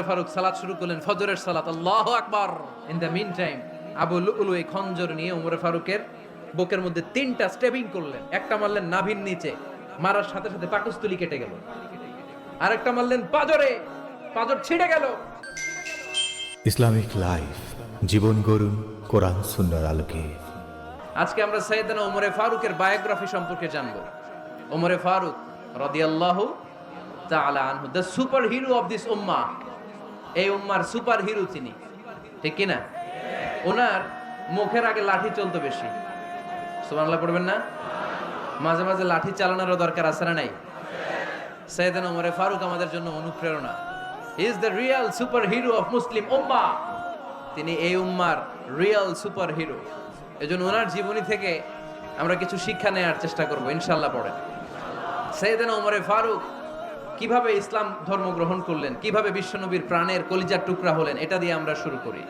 ফারুক সালাত শুরু করলেন, ফজরের সালাত, আল্লাহু আকবার। In the meantime Abu Lulu এই খঞ্জর নিয়ে ওমর ফারুকের বুকের মধ্যে 3টা স্টেবিং করলেন। একটা মারলেন নাভির নিচে, মারার সাথে সাথে পাকস্থলী কেটে গেল। আরেকটা মারলেন পাজরে, পাজর ছিঁড়ে গেল। ইসলামিক লাইফ, জীবন গড়ুন কোরআন সুন্নাহর আলোকে। আজকে আমরা সাইয়েদনা ওমরে ফারুকের বায়োগ্রাফি সম্পর্কে জানবো। ওমরে ফারুক রাদিয়াল্লাহু তাআলা আনহু, the super hero of this উম্মাহ। এই উম্মার সুপার হিরো তিনি, ঠিক কি না? ওনার মুখের আগে লাঠি চলতো বেশি। সুবহানাল্লাহ পড়বেন না? মাঝে মাঝে লাঠি চালানোরও দরকার আছে না নাই? সাইয়েদনা ওমরে ফারুক আমাদের জন্য অনুপ্রেরণা। He is the real super hero of Muslim উম্মাহ। তিনি এই উম্মার রিয়েল সুপার হিরো। এজন্য ওনার জীবনী থেকে আমরা কিছু শিক্ষা নেওয়ার চেষ্টা করব ইনশাআল্লাহ। পড়েন সাইয়েদনা ওমরে ফারুক কিভাবে ইসলাম ধর্ম গ্রহণ করলেন, কিভাবে বিশ্বনবীর প্রাণের কলিজার টুকরা হলেন, এটা দিয়ে আমরা শুরু করি।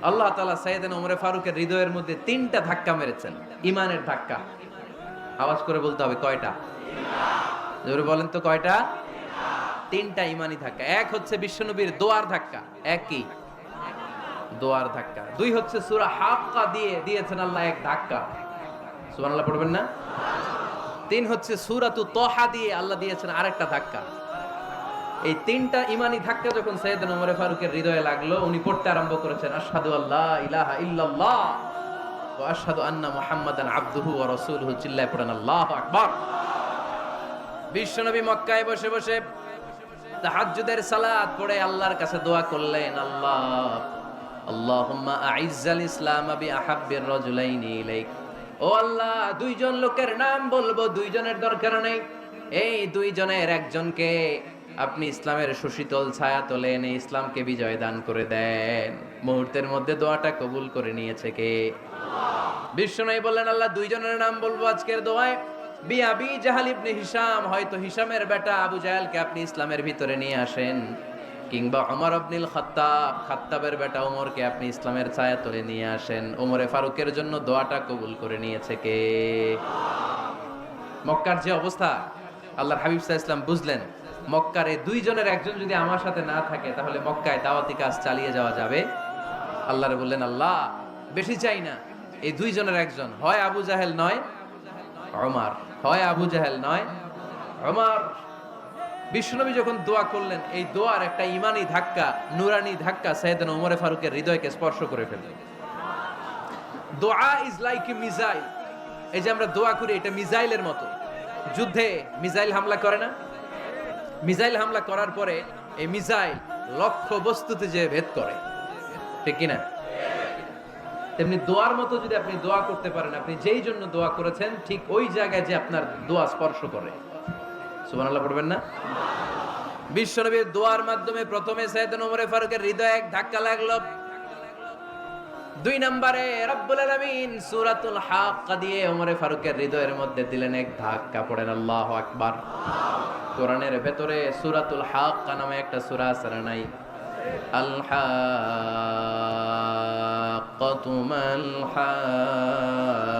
আল্লাহ তাআলা সাইয়েদনা ওমরে ফারুকের হৃদয়ের মধ্যে 3টা ধাক্কা মেরেছেন, ইমানের ধাক্কা। আওয়াজ করে বলতে হবে কয়টা? জোরে বলেন তো কয়টা? 3টা ইমানি ধাক্কা। এক হচ্ছে বিশ্বনবীর দোয়ার ধাক্কা, এক কি? দোয়ার ধাক্কা। 2 হচ্ছে সূরা হাক্কা দিয়ে দিয়েছেন আল্লাহ এক ধাক্কা, সুবহানাল্লাহ পড়বেন না? 3 হচ্ছে সূরাতু তাহা দিয়ে আল্লাহ দিয়েছেন আরেকটা ধাক্কা। এই 3টা ইমানি ধাক্কা যখন সাইয়েদনা ওমর ফারুকের হৃদয়ে লাগলো, উনি পড়তে আরম্ভ করেছেন আশহাদু আল্লা ইলাহা ইল্লাল্লাহ ওয়া আশহাদু আন্না মুহাম্মাদান আবদুহু ওয়া রাসূলুহু। চিল্লায়ে পড়েন আল্লাহু আকবার। বিশ্বনবী মক্কায় বসে বসে তাহাজ্জুদের সালাত পড়ে আল্লাহর কাছে দোয়া করলেন, আল্লাহুম্মা আইজ্জাল ইসলাম বিআহাব্বির রাজুলাইনি ইলাইক। ও আল্লাহ, 2জন লোকের নাম বলবো, 2জনের দরকার নেই। এই 2জনের একজনকে আপনি ইসলামের সুশীতল ছায়া তলে এনে ইসলামকে বিজয় দান করে দেন। মুহূর্তের মধ্যে দোয়াটা কবুল করে নিয়েছে কে? বিশ্বনবী বললেন, আল্লাহ 2জনের নাম বলবো আজকের দোয়ায়। আবি জাহাল ইবনে হিশাম, হয়তো হিশামের বেটা আবু জাহেলকে আপনি ইসলামের ভিতরে নিয়ে আসেন, কিংবা ওমর ইবনুল খাত্তাব, খাত্তাবের বেটা ওমরকে আপনি ইসলামের ছায়া তলে নিয়ে আসেন। ওমরে ফারুকের জন্য দোয়াটা কবুল করে নিয়েছে কে? মক্কার যে অবস্থা, আল্লাহর হাবিব সাল্লাল্লাহু আলাইহি ওয়াসাল্লাম বুঝলেন মক্কার এই 2জনের একজন যদি আমার সাথে না থাকে তাহলে মক্কায় দাওয়াতি কাজ চালিয়ে যাওয়া যাবে। আল্লাহরে বললেন, আল্লাহ বেশি চাই না, এই 2জনের একজন, হয় আবু জাহেল নয় ওমর, হয় আবু জাহেল নয় ওমর। বিশ্বনবী যখন দোয়া করলেন, এই দোয়ার একটা ইমানি ধাক্কা, নুরানি ধাক্কা সাইয়েদনা ওমর ফারুকের হৃদয়কে স্পর্শ করে ফেলল। দোয়া ইজ লাইক এ মিসাইল। এই যে আমরা দোয়া করি, এটা মিসাইলের মতো। যুদ্ধে মিসাইল হামলা করে না? মিসাইল হামলা করার পরে এই মিসাইল লক্ষ্য বস্তুতে যে ভেদ করে, ঠিক কি না? তেমনি দোয়ার মতো যদি আপনি দোয়া করতে পারেন, আপনি যেই জন্য দোয়া করেছেন ঠিক ওই জায়গায় যে আপনার দোয়া স্পর্শ করে। সুবহানাল্লাহ পড়বেন না? বিশ্বনবীর দোয়ার মাধ্যমে প্রথমে সাইয়েদনা ওমর ফারুকের হৃদয়ে এক ধাক্কা লাগলো। 2 নম্বরে রব্বুল আলামিন সূরাতুল হাক্কা দিয়ে ওমর ফারুকের হৃদয়ের মধ্যে দিলেন এক ধাক্কা। পড়েন আল্লাহু আকবার। কোরআনের ভেতরে সূরাতুল হাক্কা নামে একটা সূরা আছে না নাই? আল হাক্কাতু মাল হাক্কা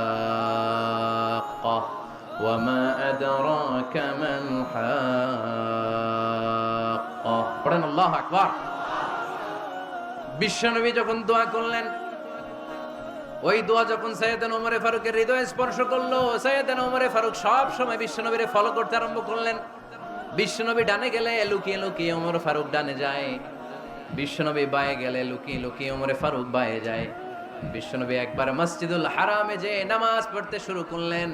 ওয়া মা আদরাকা মাল হাক্কা। পড়েন আল্লাহু আকবার। বিশ্বনবী যখন দোয়া করলেন, ওই দোয়া যখন সাইয়েদনা ওমর ফারুকের হৃদয়ে স্পর্শ করলো, সাইয়েদনা ওমর ফারুক সব সময় বিশ্বনবীরে ফলো করতে আরম্ভ করলেন। বিশ্বনবী ডানে গেলে লুকিয়ে লুকিয়ে ওমর ফারুক ডানে যায়, বিশ্বনবী বায়ে গেলে লুকিয়ে লুকিয়ে ওমর ফারুক বায়ে যায়। বিশ্বনবী একবার মসজিদুল হারামে যে নামাজ পড়তে শুরু করলেন,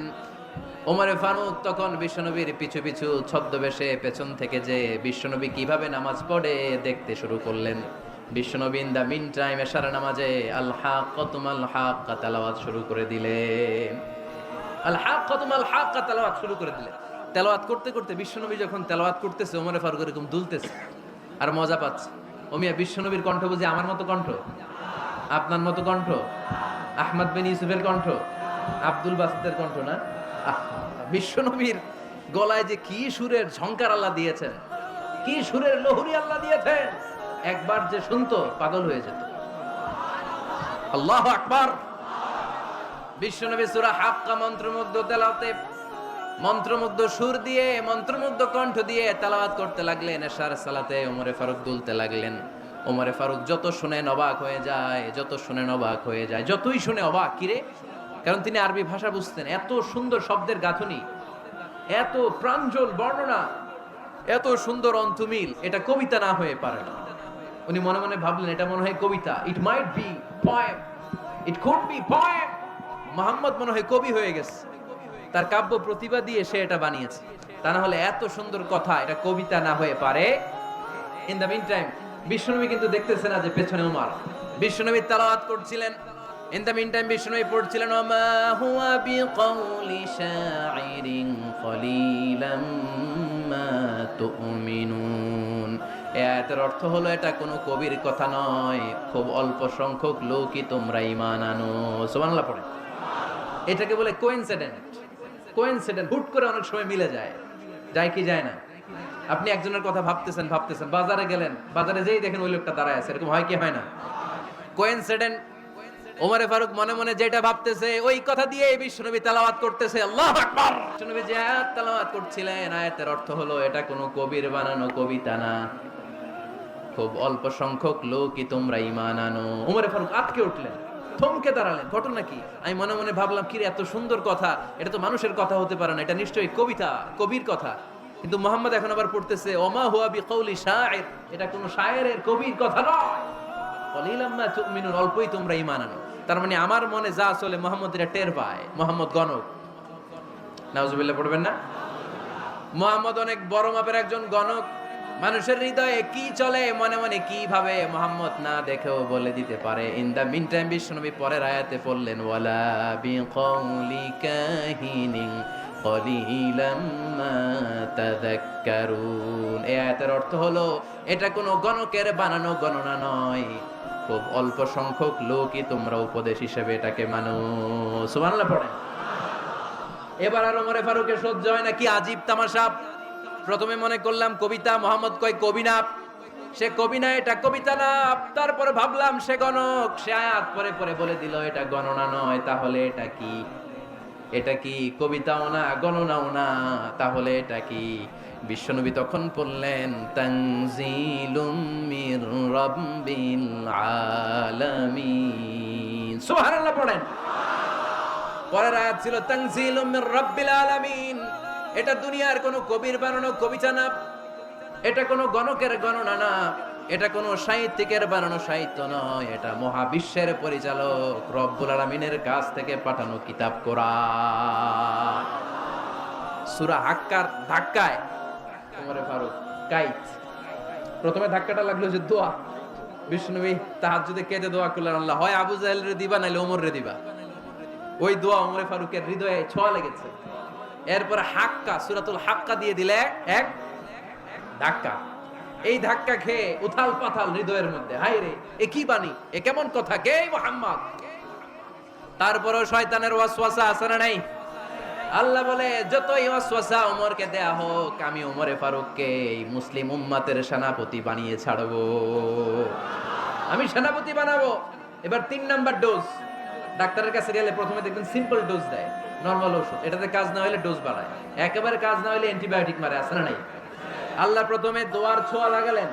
ওমর ফারুক তখন বিশ্বনবীর পিছু পিছু ছদ্মবেশে পেছন থেকে যে বিশ্বনবী কিভাবে নামাজ পড়ে দেখতে শুরু করলেন। বিশ্বনবী ইন দা মিন টাইম এশারা নামাজে আল হাক্কাতু মাল হাক্কা তেলাওয়াত শুরু করে দিলেন। আল হাক্কাতু মাল হাক্কা তেলাওয়াত শুরু করে দিলেন। তেলাওয়াত করতে করতে বিশ্বনবী যখন তেলাওয়াত করতেছে, ওমর ফারুক এরকম দুলতেছে আর মজা পাচ্ছে। ও মিয়া, বিশ্বনবীর কণ্ঠ বুঝি আমার মতো কণ্ঠ, আপনার মতো কণ্ঠ, আহমদ বিন ইউসুফের কণ্ঠ, আব্দুল বাসিতের কণ্ঠ না? বিশ্বনবীর গলায় যে কি সুরের ঝংকার আল্লাহ দিয়েছেন, কি সুরের লহরী আল্লাহ দিয়েছেন, একবার যে শুনতো পাগল হয়ে যেত। আল্লাহু আকবার। বিশ্বনবী সূরা হাক্কা মন্ত্রমুগ্ধ তেলাওয়াতে মন্ত্রমুগ্ধ সুর দিয়ে, মন্ত্রমুগ্ধ কণ্ঠ দিয়ে তেলাওয়াত করতে লাগলেন। এশার সালাতে ওমরে ফারুক দুলতে লাগলেন। ওমরে ফারুক যত শুনেন অবাক হয়ে যায়, যত শুনেন অবাক হয়ে যায়, যতই শুনে অবাক। কিরে? কারণ তিনি আরবি ভাষা বুঝতেন। এত সুন্দর শব্দের গাঁথনি, এত প্রাঞ্জল বর্ণনা, এত সুন্দর অন্তমিল, এটা কবিতা না হয়ে পারে না। উনি মনে মনে ভাবলেন, এটা মনে হয় কবিতা। It might be poem, it could be poem. Muhammad মনে হয় কবি হয়ে গেছে, তার কাব্য প্রতিভা দিয়ে সে এটা বানিয়েছে। তা না হলে এত সুন্দর কথা, এটা কবিতা না হয়ে পারে। ইন দ্য মিন টাইম বিশ্বনবী কিন্তু দেখতেছে না যে পেছনে ওমর। বিশ্বনবী তেলাওয়াত করছিলেন। ইন দ্য মিন টাইম বিশ্বনবী পড়ছিলেন, ওমা হুয়া বিকাউলি শাইরিন কলিলাম মা তুমিনুন। এই আয়াতের অর্থ হলো, এটা কোনো কবির কথা নয়, খুব অল্প সংখ্যক লোকই তোমরা ঈমান আনো। সুবহানাল্লাহ পড়ে। এটাকে বলে কোইন্সিডেন্ট। কোইন্সিডেন্ট, হুট করে অনেক সময় মিলে যায়। যায় কি যায় না? আপনি একজনের কথা ভাবতেছেন, বাজারে গেলেন, বাজারে যেই দেখেন ওই লোকটা দাঁড়ায় আছে। এরকম হয় কি হয় না? কোইন্সিডেন্ট। ওমরে ফারুক মনে মনে যেটা ভাবতেছে ওই কথা দিয়ে বিশ্বনবী তেলাওয়াত করতেছে। আল্লাহু আকবার। বিশ্বনবী যে আয়াত তেলাওয়াত করছিলেন, আয়াতের অর্থ হলো, এটা কোনো কবির বানানো কবিতা না, খুব অল্প সংখ্যক লোকই তোমরা ঈমান আনো। ওমরে ফারুক আটকে উঠলেন, থমকে দাঁড়ালেন। ঘটনা কি? আমি মনে মনে ভাবলাম, কি রে, এত সুন্দর কথা, এটা তো মানুষের কথা হতে পারে না, এটা নিশ্চয়ই কবিতা, কবির কথা। কিন্তু মুহাম্মদ এখন আবার পড়তেছে, ওমা হুয়া বিকাউলি শাইর, এটা কোনো শায়েরের, কবির কথা নয়। কলিলাম মা তুমিনুন, অল্পই তোমরা ঈমান আনো। তার মানে আমার মনে যা চলে মুহাম্মদ এটা টের পায়। মুহাম্মদ গণক। নাউজুবিল্লাহ পড়বেন না? মুহাম্মদ অনেক বড় মাপের একজন গণক। মানুষের হৃদয়ে কি চলে, মনে মনে কি ভাবে, মুহাম্মদ না দেখেও বলে দিতে পারে। ইন দা মিন টাইম বিশ্বনবী পরের আয়াতে পড়লেন, ওয়ালা বিকাউলি কাহিনিন কলিলাম মা তাযাক্কারুন। এই আয়াতের অর্থ হলো, এটা কোনো গণকের বানানো গণনা নয়, খুব অল্প সংখ্যক লোকই তোমরা উপদেশ হিসেবে এটাকে মানো। সুবহানাল্লাহ পড়েন। এবার আর ওমরে ফারুকের সহ্য হয় না। কি আজীব তামাশা! প্রথমে মনে করলাম কবিতা, মোহাম্মদ কয় কবি না, সে কবি না, এটা কবিতা না। তারপরে ভাবলাম সে গণক, সে আয়াত পরে পরে বলে দিল এটা গণনা নয়। তাহলে এটা কি? এটা কি কবিতাও না, গণনাও না, তাহলে এটা কি? বিশ্বনবী তখন বললেন, তানজিলুম মির রাব্বিল আলামিন। সুবহানাল্লাহ পড়েন। পরের আয়াত ছিল, তানজিলুম মির রাব্বিল আলামিন। এটা দুনিয়ার কোনো কবির বানানো কবিতা না, এটা কোনো গণকের গণনা না, এটা কোনো সাহিত্যিকের বানানো সাহিত্য নয়, এটা মহাবিশ্বের পরিচালক রব্বুল আলামিনের কাছ থেকে পাঠানো কিতাব কোরআন। সূরা হাক্কার ধাক্কায় ওমরে ফারুক কাইত। প্রথমে ধাক্কাটা লাগলো যে দোয়া। বিশ্বনবী তাহাজ্জুদে কেঁদে দোয়া করলেন, আল্লাহ হয় আবু জাহেল রে দিবা, নাইলে ওমর রে দিবা। ওই দোয়া ওমরে ফারুকের হৃদয়ে ছোঁয়া লেগেছে। এরপরে হাক্কা, সূরাতুল হাক্কা দিয়ে দিলে এক ধাক্কা। এই ধাক্কা খেয়ে উথাল পাথাল হৃদয়ের মধ্যে, হায় রে, এ কি বাণী, এ কেমন কথা, কে মুহাম্মদ? তারপরেও শয়তানের ওয়াসওয়াসা আছে না নাই? আল্লাহ বলে, যতই ওয়াসওয়াসা ওমরকে দেয়া হোক, আমি ওমরে ফারুককে এই মুসলিম উম্মতের সেনাপতি বানিয়ে ছাড়বো, আমি সেনাপতি বানাবো। এবার 3 নাম্বার ডোজ। ডাক্তারের কাছে গেলে প্রথমে দেখবেন সিম্পল ডোজ দেয়, নরমাল ওষুধ। এটাতে কাজ না হলে ডোজ বাড়ায়, একেবারে কাজ না হলে অ্যান্টিবায়োটিক মারে, আছে না নাই? আল্লাহ প্রথমে দোয়ার ছোঁয়া লাগালেন,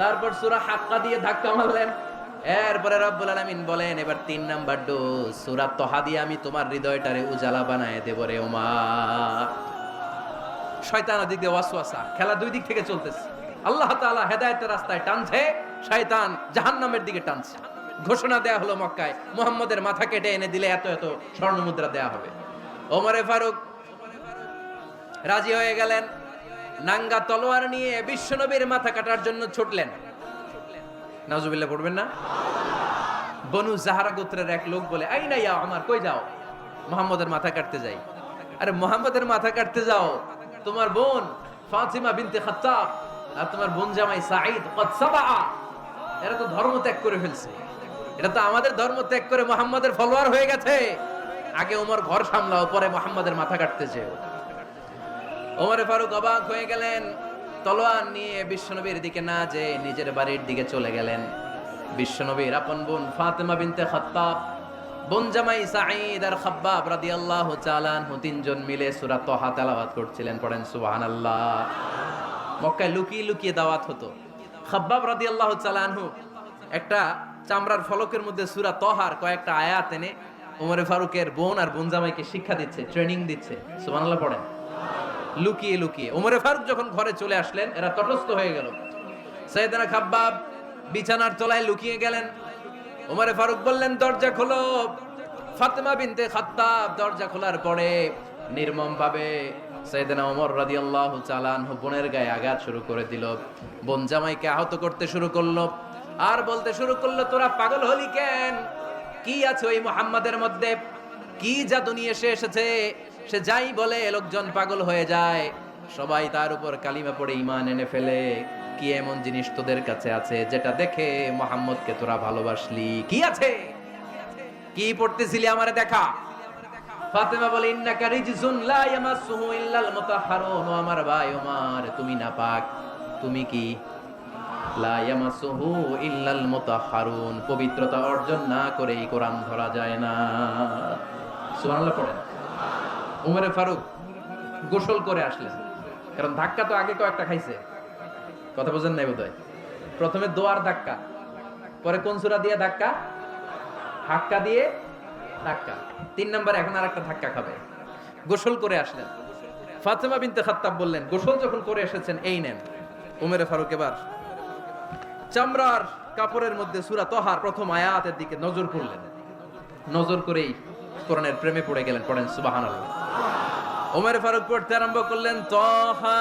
তারপর সূরা হাক্কা দিয়ে ধাক্কা মারলেন। এরপরে রব্বুল আলামিন বলেন, এবার 3 নাম্বার ডোজ, সূরা তহা দিয়ে আমি তোমার হৃদয়টারে উজালা বানায় দেব রে ওমর। শয়তান ওদিক দিয়ে ওয়াসওয়াসা, খেলা দুই দিক থেকে চলতেছে। আল্লাহ তাআলা হেদায়েতের রাস্তায় টানছে, শয়তান জাহান্নামের দিকে টানছে। ঘোষণা দেয়া হলো মক্কায়, মুহাম্মদের মাথা কেটে এনে দিলে এত এত স্বর্ণ মুদ্রা দেয়া হবে। ওমরে ফারুক রাজি হয়ে গেলেন। নাঙ্গা তলোয়ার নিয়ে বিশ্বনবীর মাথা কাটার জন্য ছুটলেন। নাউজুবিল্লাহ পড়বেন না? বনু জাহারা গোত্রের এক লোক বলে, আইনা ইয়া ওমর, কই যাও? মুহাম্মদের মাথা কাটতে যাই। আরে মুহাম্মদের মাথা কাটতে যাও? তোমার বোন ফাতিমা বিনতে খাত্তাব আর তোমার বোন জামাই সাঈদ কদ সাবা, এরা তো ধর্ম ত্যাগ করে ফেলছে। এটা তো আমাদের ধর্ম ত্যাগ করে মুহাম্মদের ফলোয়ার হয়ে গেছে। আগে ওমর ঘর সামলাও, পরে মুহাম্মদের মাথা কাটতে যেও। ওমরে ফারুক অবাক হয়ে গেলেন। তলোয়ার নিয়ে বিশ্বনবীর দিকে না যেয়ে নিজের বাড়ির দিকে চলে গেলেন। বিশ্বনবীর আপন বোন ফাতেমা বিনতে খাত্তাব বোন জামাই সাঈদ আর খাব্বাব রাদিয়াল্লাহু তাআলা আনহু তিনজন মিলে সূরা তাহা তেলাওয়াত করছিলেন। পড়েন সুবহানাল্লাহ। মক্কায় লুকিয়ে লুকিয়ে দাওয়াত হতো। খাব্বাব রাদিয়াল্লাহু তাআলা আনহু একটা চামড়ার ফলকের মধ্যে সূরা তাহার কয়েকটা আয়াত এনে ওমরে ফারুকের বোন আর বোন জামাইকে শিক্ষা দিচ্ছে, ট্রেনিং দিচ্ছে। সুবহানাল্লাহ পড়েন। লুকিয়ে লুকিয়ে ওমরে ফারুক যখন ঘরে চলে আসলেন, এরা তটস্থ হয়ে গেল। সাইয়েদনা খাব্বাব বিছানার তলায় লুকিয়ে গেলেন। ওমরে ফারুক বললেন, দরজা খোলো। ফাতেমা বিনতে খাত্তাব দরজা খোলার পরে নির্মম ভাবে সাইয়েদনা ওমর রাদিয়াল্লাহু তাআলা আনহু বোনের গায়ে আঘাত শুরু করে দিল। বোন জামাইকে আহত করতে শুরু করলো আর বলতে শুরু করলো, তোরা পাগল হলি কেন? কি আছে ওই মুহাম্মাদের মধ্যে? কি জাদু নিয়ে সে এসেছে? সে যাই বলে লোকজন পাগল হয়ে যায়, সবাই তার উপর কালিমা পড়ে ঈমান এনে ফেলে। কি এমন জিনিস তোদের কাছে আছে যেটা দেখে মুহাম্মদকে তোরা ভালোবাসলি? কি আছে? কি পড়তেছিলি আমারে দেখা। ফাতেমা বলে, ইন্নাকা রিজসুন লা ইয়ামাসসুহু ইল্লাল মুতাহহারুন। ও আমার ভাই ওমর, তুমি নাপাক। তুমি কি? লা ইয়ামাসসুহু ইল্লাল মুতাহহারুন, পবিত্রতা অর্জন না করে এই কোরআন ধরা যায় না। সুবহানাল্লাহ পড়েন। উমরে ফারুক গোসল করে আসলেন, কারণ ধাক্কা তো আগে কয়েকটা খাইছে। কথা বোঝেন নাই বোধহয়। প্রথমে দোয়ার ধাক্কা, পরে কোন সূরা দিয়ে ধাক্কা? হাক্কা দিয়ে ধাক্কা। 3 নাম্বার এখন আর একটা ধাক্কা খাবে। গোসল করে আসলেন। ফাতেমা বিনতে খাত্তাব বললেন, গোসল যখন করে এসেছেন, এই নেন। উমরে ফারুক এবার চামড়ার কাপড়ের মধ্যে সূরা তাহার প্রথম আয়াতের দিকে নজর করলেন। নজর করেই কোরআনের প্রেমে পড়ে গেলেন। পড়েন সুবহানাল্লাহ। ওমর ফারুক পড়তে আরম্ভ করলেন, তাহা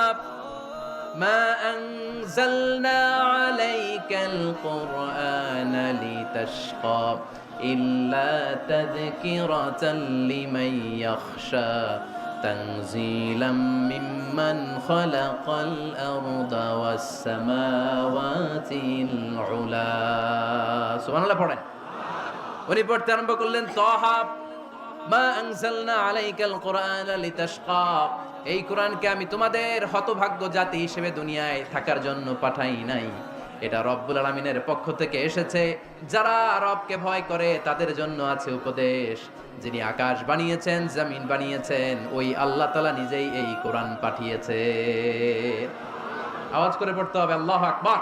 মা আনজালনা আলাইকাল কুরআনা লিতাশকা ইল্লা তাযকিরাতান লিমান ইয়াখশা তানজিলাম মিম্মান খালাকাল আরদা ওয়াস সামাওয়াতিল উলা। সুবহানাল্লাহ পড়েন। উনি পড়তে আরম্ভ করলেন, তাহা মা আনজালনা আলাইকাল কুরআনা লিতাশকা, এই কোরআনকে আমি তোমাদের হতভাগ্য জাতি হিসেবে দুনিয়ায় থাকার জন্য পাঠাই নাই। এটা রব্বুল আলামিনের পক্ষ থেকে এসেছে। যারা রবকে ভয় করে তাদের জন্য আছে উপদেশ। যিনি আকাশ বানিয়েছেন, জমিন বানিয়েছেন, ওই আল্লাহ তাআলা নিজেই এই কোরআন পাঠিয়েছে। আওয়াজ করে পড়তে হবে, আল্লাহু আকবার।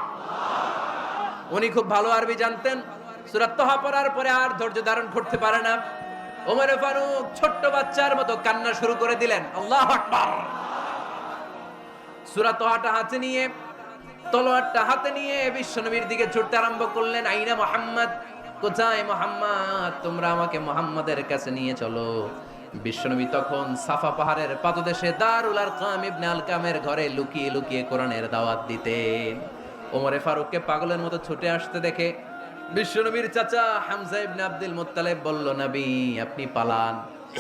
উনি খুব ভালো আরবি জানতেন। সূরা তাহা পড়ার পরে আর ধৈর্য ধারণ করতে পারে না। ওমর ফারুক ছোট্ট বাচ্চার মতো কান্না শুরু করে দিলেন। আল্লাহু আকবার। সূরা তাহাটা হাতে নিয়ে, তলোয়ারটা হাতে নিয়ে বিশ্বনবীর দিকে ছুটতে আরম্ভ করলেন। আইনা মুহাম্মদ, কোথায় মুহাম্মদ? তোমরা আমাকে মুহাম্মাদের কাছে নিয়ে চলো। বিশ্বনবী তখন সাফা পাহাড়ের পাদদেশে দারুল আরকাম ইবনে আলকামের ঘরে লুকিয়ে লুকিয়ে কোরআনের দাওয়াত দিতেন। ওমরে ফারুককে পাগলের মতো ছুটে আসতে দেখে বিশ্বনবীর চাচা হামজা ইবনে আব্দুল মুত্তালিব বলল, নবী আপনি পালান।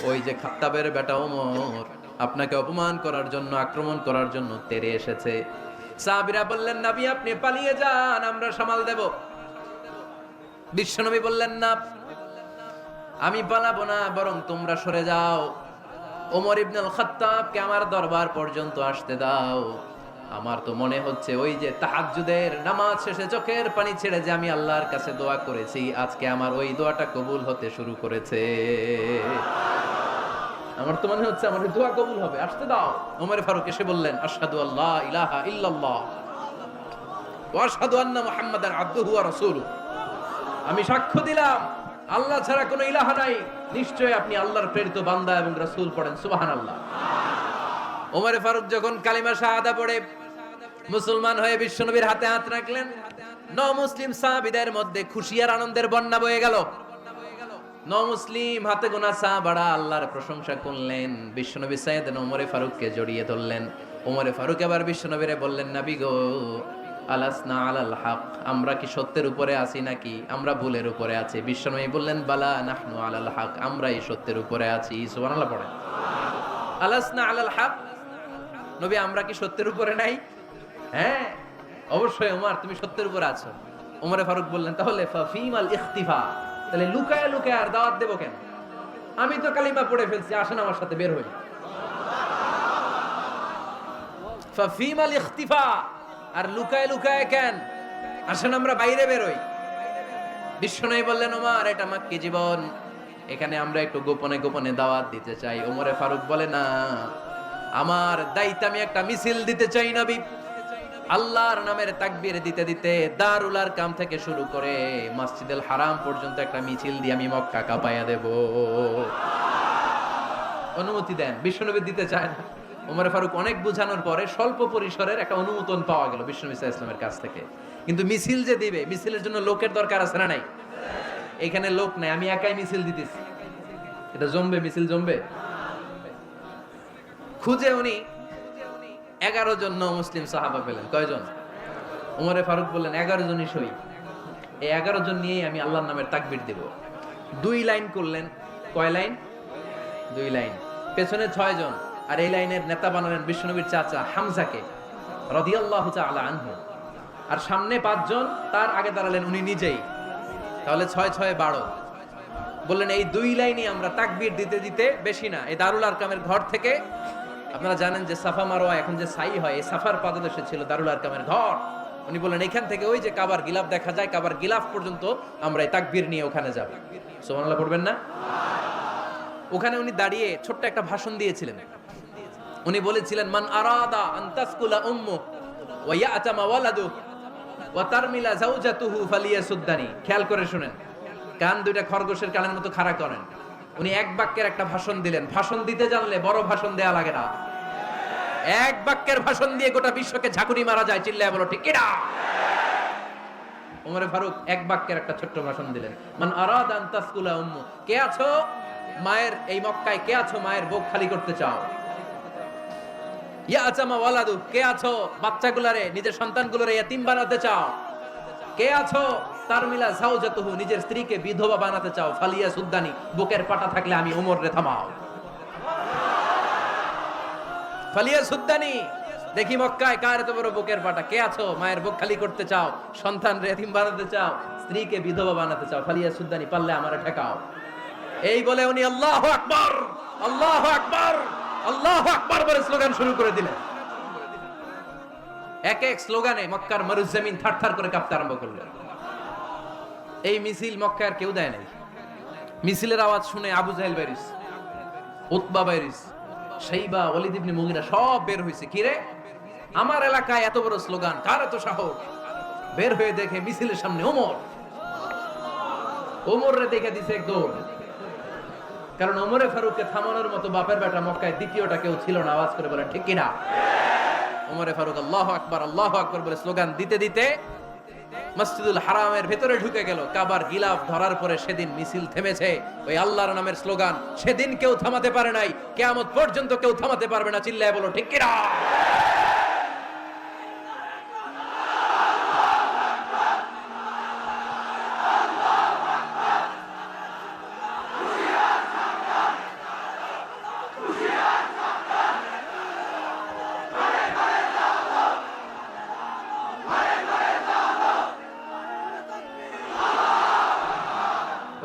ওই যে খাত্তাবের বেটা ওমর আপনাকে অপমান করার জন্য, আক্রমণ করার জন্য তেড়ে এসেছে। সাহাবীরা বললেন, নবী আপনি পালিয়ে যান, আমরা সামাল দেব। বিশ্বনবী বললেন, না আমি পালাবো না, বরং তোমরা সরে যাও। ওমর ইবনুল খাত্তাবকে আমার দরবার পর্যন্ত আসতে দাও। আমার তো মনে হচ্ছে ওই যে তাহাজ্জুদের নামাজ শেষে চোখের পানি ছেড়ে যে আমি আল্লাহর কাছে দোয়া করেছি, আজকে আমার ওই দোয়াটা কবুল হতে শুরু করেছে। আমার তো মনে হচ্ছে আমার দোয়া কবুল হবে, আসতে দাও। ওমর ফারুক এসে বললেন, আশহাদু আল্লা ইলাহা ইল্লাল্লাহ ওয়া আশহাদু আন্না মুহাম্মাদান আবদুহু ওয়া রাসূলুহু, আমি সাক্ষ্য দিলাম আল্লাহ ছাড়া কোনো ইলাহা নাই, নিশ্চয়ই আপনি আল্লাহর প্রেরিত বান্দা এবং রাসূল। পড়েন সুবহানাল্লাহ। ওমর ফারুক যখন কালিমা শাহাদা পড়ে মুসলমান হয়ে বিশ্বনবীর হাতে হাত রাখলেন, মুসলিম সাহাবীদের মধ্যে খুশি আর আনন্দের বন্যা বয়ে গেল। মুসলিম হাতে গোনা সাহাবারা আল্লাহর প্রশংসা করলেন। বিশ্বনবী সাইয়েদনা ওমর ফারুককে জড়িয়ে ধরলেন। ওমর ফারুক এবার বিশ্বনবীরে বললেন, নবী গো, আলাসনা আলাল হক, আমরা কি সত্যের উপরে আছি নাকি আমরা ভুলের উপরে আছি? বিশ্বনবী বললেন, বালা নাহনু আলাল হক, আমরা এই সত্যের উপরে আছি। সুবহানাল্লাহ পড়েন। আলাসনা আলাল হক, নবী আমরা কি সত্যের উপরে নাই? হ্যাঁ অবশ্যই ওমর, তুমি সত্যের উপরে আছো। ওমর ফারুক বললেন, তাহলে ফাফিমাল ইখতিফা, তাহলে লুকায় লুকায় আর দাওয়াত দেব কেন? আমি তো কালিমা পড়ে ফেলছি, আসেন আমার সাথে বের হই। ফাফিমাল ইখতিফা, আর লুকায় লুকায় কেন? আসেন আমরা বাইরে বের হই। বিশ্বনবী বললেন, ওমর এটা মাক্কি জীবন, এখানে আমরা একটু গোপনে গোপনে দাওয়াত দিতে চাই। ওমরে ফারুক বলে, না, আমার দায়িত্ব, আমি একটা মিছিল দিতে চাই নবী। আল্লাহর নামের তাকবীর দিতে দিতে দারুল আরকাম থেকে শুরু করে মসজিদুল হারাম পর্যন্ত একটা মিছিল দিয়ে আমি মক্কা কাঁপাইয়া দেব। অনুমতি দেন। বিশ্বনবী দিতে চায় না। ওমরে ফারুক অনেক বুঝানোর পরে স্বল্প পরিসরের একটা অনুমোদন পাওয়া গেল বিশ্বনবী সাল্লাল্লাহু আলাইহি ওয়াসাল্লামের কাছ থেকে। কিন্তু মিছিল যে দিবে, মিছিলের জন্য লোকের দরকার আছে না নাই? এখানে লোক নাই, আমি একাই মিছিল দিতেছি। এটা জমবে? মিছিল জমবে? খুঁজে উনি 11 জন মুসলিম সাহাবা পেলেন। কয়জন? ওমরে ফারুক বললেন 11 জনই সই। এই 11 জন নিয়েই আমি আল্লাহর নামের তাকবীর দেব। 2 লাইন করলেন। কয় লাইন? 2 লাইন। পেছনে 6 জন, আর এই লাইনের নেতা বানালেন বিশ্বনবীর চাচা হামজাকে রাদিয়াল্লাহু তাআলা আনহু। আর সামনে 5 জন, তার আগে দাঁড়ালেন উনি নিজেই। তাহলে 6 6 12। বললেন এই 2 লাইনই আমরা তাকবীর দিতে দিতে, বেশি না, এই দারুল আরকামের ঘর থেকে, আপনারা জানেন যে সাফা মারওয়া এখন যে সাই হয়, এই সাফার পাদদেশে ছিল দারুল আরকামের ঘর। উনি বললেন এখান থেকে ওই যে কাবার গিলাফ দেখা যায়, কাবার গিলাফ পর্যন্ত আমরা এই তাকবীর নিয়ে ওখানে যাব। সুবহানাল্লাহ পড়বেন না? ওখানে উনি দাঁড়িয়ে ছোট্ট একটা ভাষণ দিয়েছিলেন। উনি বলেছিলেন, মান আরাদা আন তাসকুলা উম্মু ওয়া ইয়াতামা ওয়ালাদু ওয়া তারমিলা যাওজাতুহু ফালিয়াসুদ্দানি। খেয়াল করে শুনেন, কান দুইটা খরগোশের কানের মতো খাড়া করেন। উনি এক বাক্যের একটা ভাষণ দিলেন। ভাষণ দিতে জানলে বড় ভাষণ দেয়া লাগে না। এক বাক্যের ভাষণ দিয়ে গোটা বিশ্বকে ঝাঁকুনি মারা যায়। চিল্লায় বলো ঠিক কিনা? ওমরে ফারুক এক বাক্যের একটা ছোট্ট ভাষণ দিলেন। মান আরাদা আন তাসকুলা উম্মু, কে আছো মায়ের এই মক্কায়, কে আছো মায়ের বুক খালি করতে চাও? ইয়াতামা ওয়ালাদু, কে আছো বাচ্চাগুলারে, নিজের সন্তানগুলোরে ইয়াতিম বানাতে চাও? কে আছো তারমিলা যাওজাতুহু, নিজের স্ত্রীকে বিধবা বানাতে চাও? ফালিয়া সুদ্দানি, বুকের পাটা থাকলে আমি ওমর রে থামাও। ফালিয়া সুদ্দানি, দেখি মক্কায় কার এত বড় বুকের পাটা। কে আছো মায়ের বুক খালি করতে চাও, সন্তান রে ইয়াতিম বানাতে চাও, স্ত্রীকে বিধবা বানাতে চাও? ফালিয়া সুদ্দানি, পারলে আমারে ঠেকাও। এই বলে উনি আল্লাহু আকবার, আল্লাহু আকবার, আল্লাহু আকবার বলে স্লোগান শুরু করে দিলেন। এক এক স্লোগানে মক্কার মরুজমিন থারথার করে কাঁপতে আরম্ভ করলো। এই মিছিল মক্কার কেউ দেয় নাই। মিছিলের আওয়াজ শুনে আবু জাহেল বাইরিস, উতবা বাইরিস, শাইবা, ওয়ালিদ ইবনে মুগিরা সব বের হইছে। কি রে, আমার এলাকায় এত বড় স্লোগান, কার এত সাহস? বের হয়ে দেখে মিছিলের সামনে ওমর। ওমর রে দেখে দিছে এক দৌড়। কারণ ওমরে ফারুককে থামানোর মতো বাপের বেটা মক্কায় দ্বিতীয়টা কেউ ছিল না। আওয়াজ করে বলেন ঠিক কিনা? ওমরে ফারুক আল্লাহু আকবার, আল্লাহু আকবার বলে স্লোগান দিতে দিতে মসজিদুল হারামের ভেতরে ঢুকে গেল। কাবার গিলাফ ধরার পরে সেদিন মিছিল থেমেছে। ওই আল্লাহর নামের স্লোগান সেদিন কেউ থামাতে পারে নাই, কিয়ামত পর্যন্ত কেউ থামাতে পারবে না। চিল্লায় বলো ঠিক কিনা?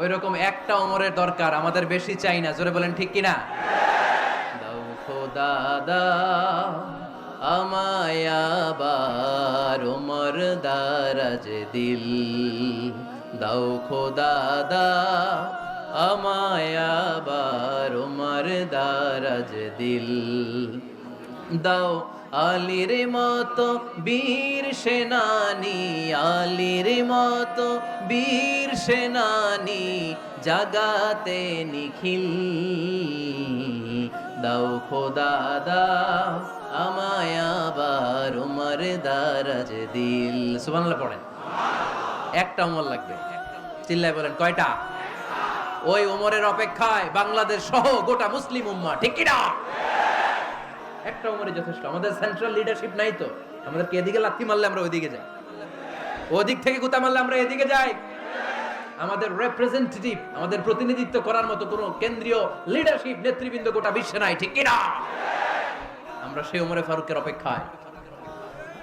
ওইরকম একটা ওমরের দরকার, আমাদের বেশি চাই না। জোরে বলেন ঠিক কিনা? দাও খোদা দাও আমায় আবার ওমর দারাজ দিল, দাও খোদা দাও আমায় আবার ওমর দারাজ দিল, দাও আলীর মতো বীর সেনানি, আলীর মতো বীর সেনানি জাগাতে নিখিল, দাও খোদা দাও আমায় আবার ওমর দারাজ দিল। সুবহানাল্লাহ পড়েন। একটা ওমর লাগবে। চিল্লায় বলেন কয়টা? ওই ওমরের অপেক্ষায় বাংলাদেশ সহ গোটা মুসলিম উম্মাহ। ঠিক কি না? একটা ওমরে যথেষ্ট। আমাদের সেন্ট্রাল লিডারশিপ নাই তো, আমাদেরকে এদিকে লাথি মারলে আমরা ওইদিকে যাই, ওদিক থেকে গুতা মারলে আমরা এদিকে যাই। আমাদের রিপ্রেজেন্টেটিভ, আমাদের প্রতিনিধিত্ব করার মতো কোনো কেন্দ্রীয় লিডারশিপ নেতৃবৃন্দ গোটা বিশ্বে নাই। ঠিক কি না? আমরা সেই ওমরে ফারুকের অপেক্ষায়,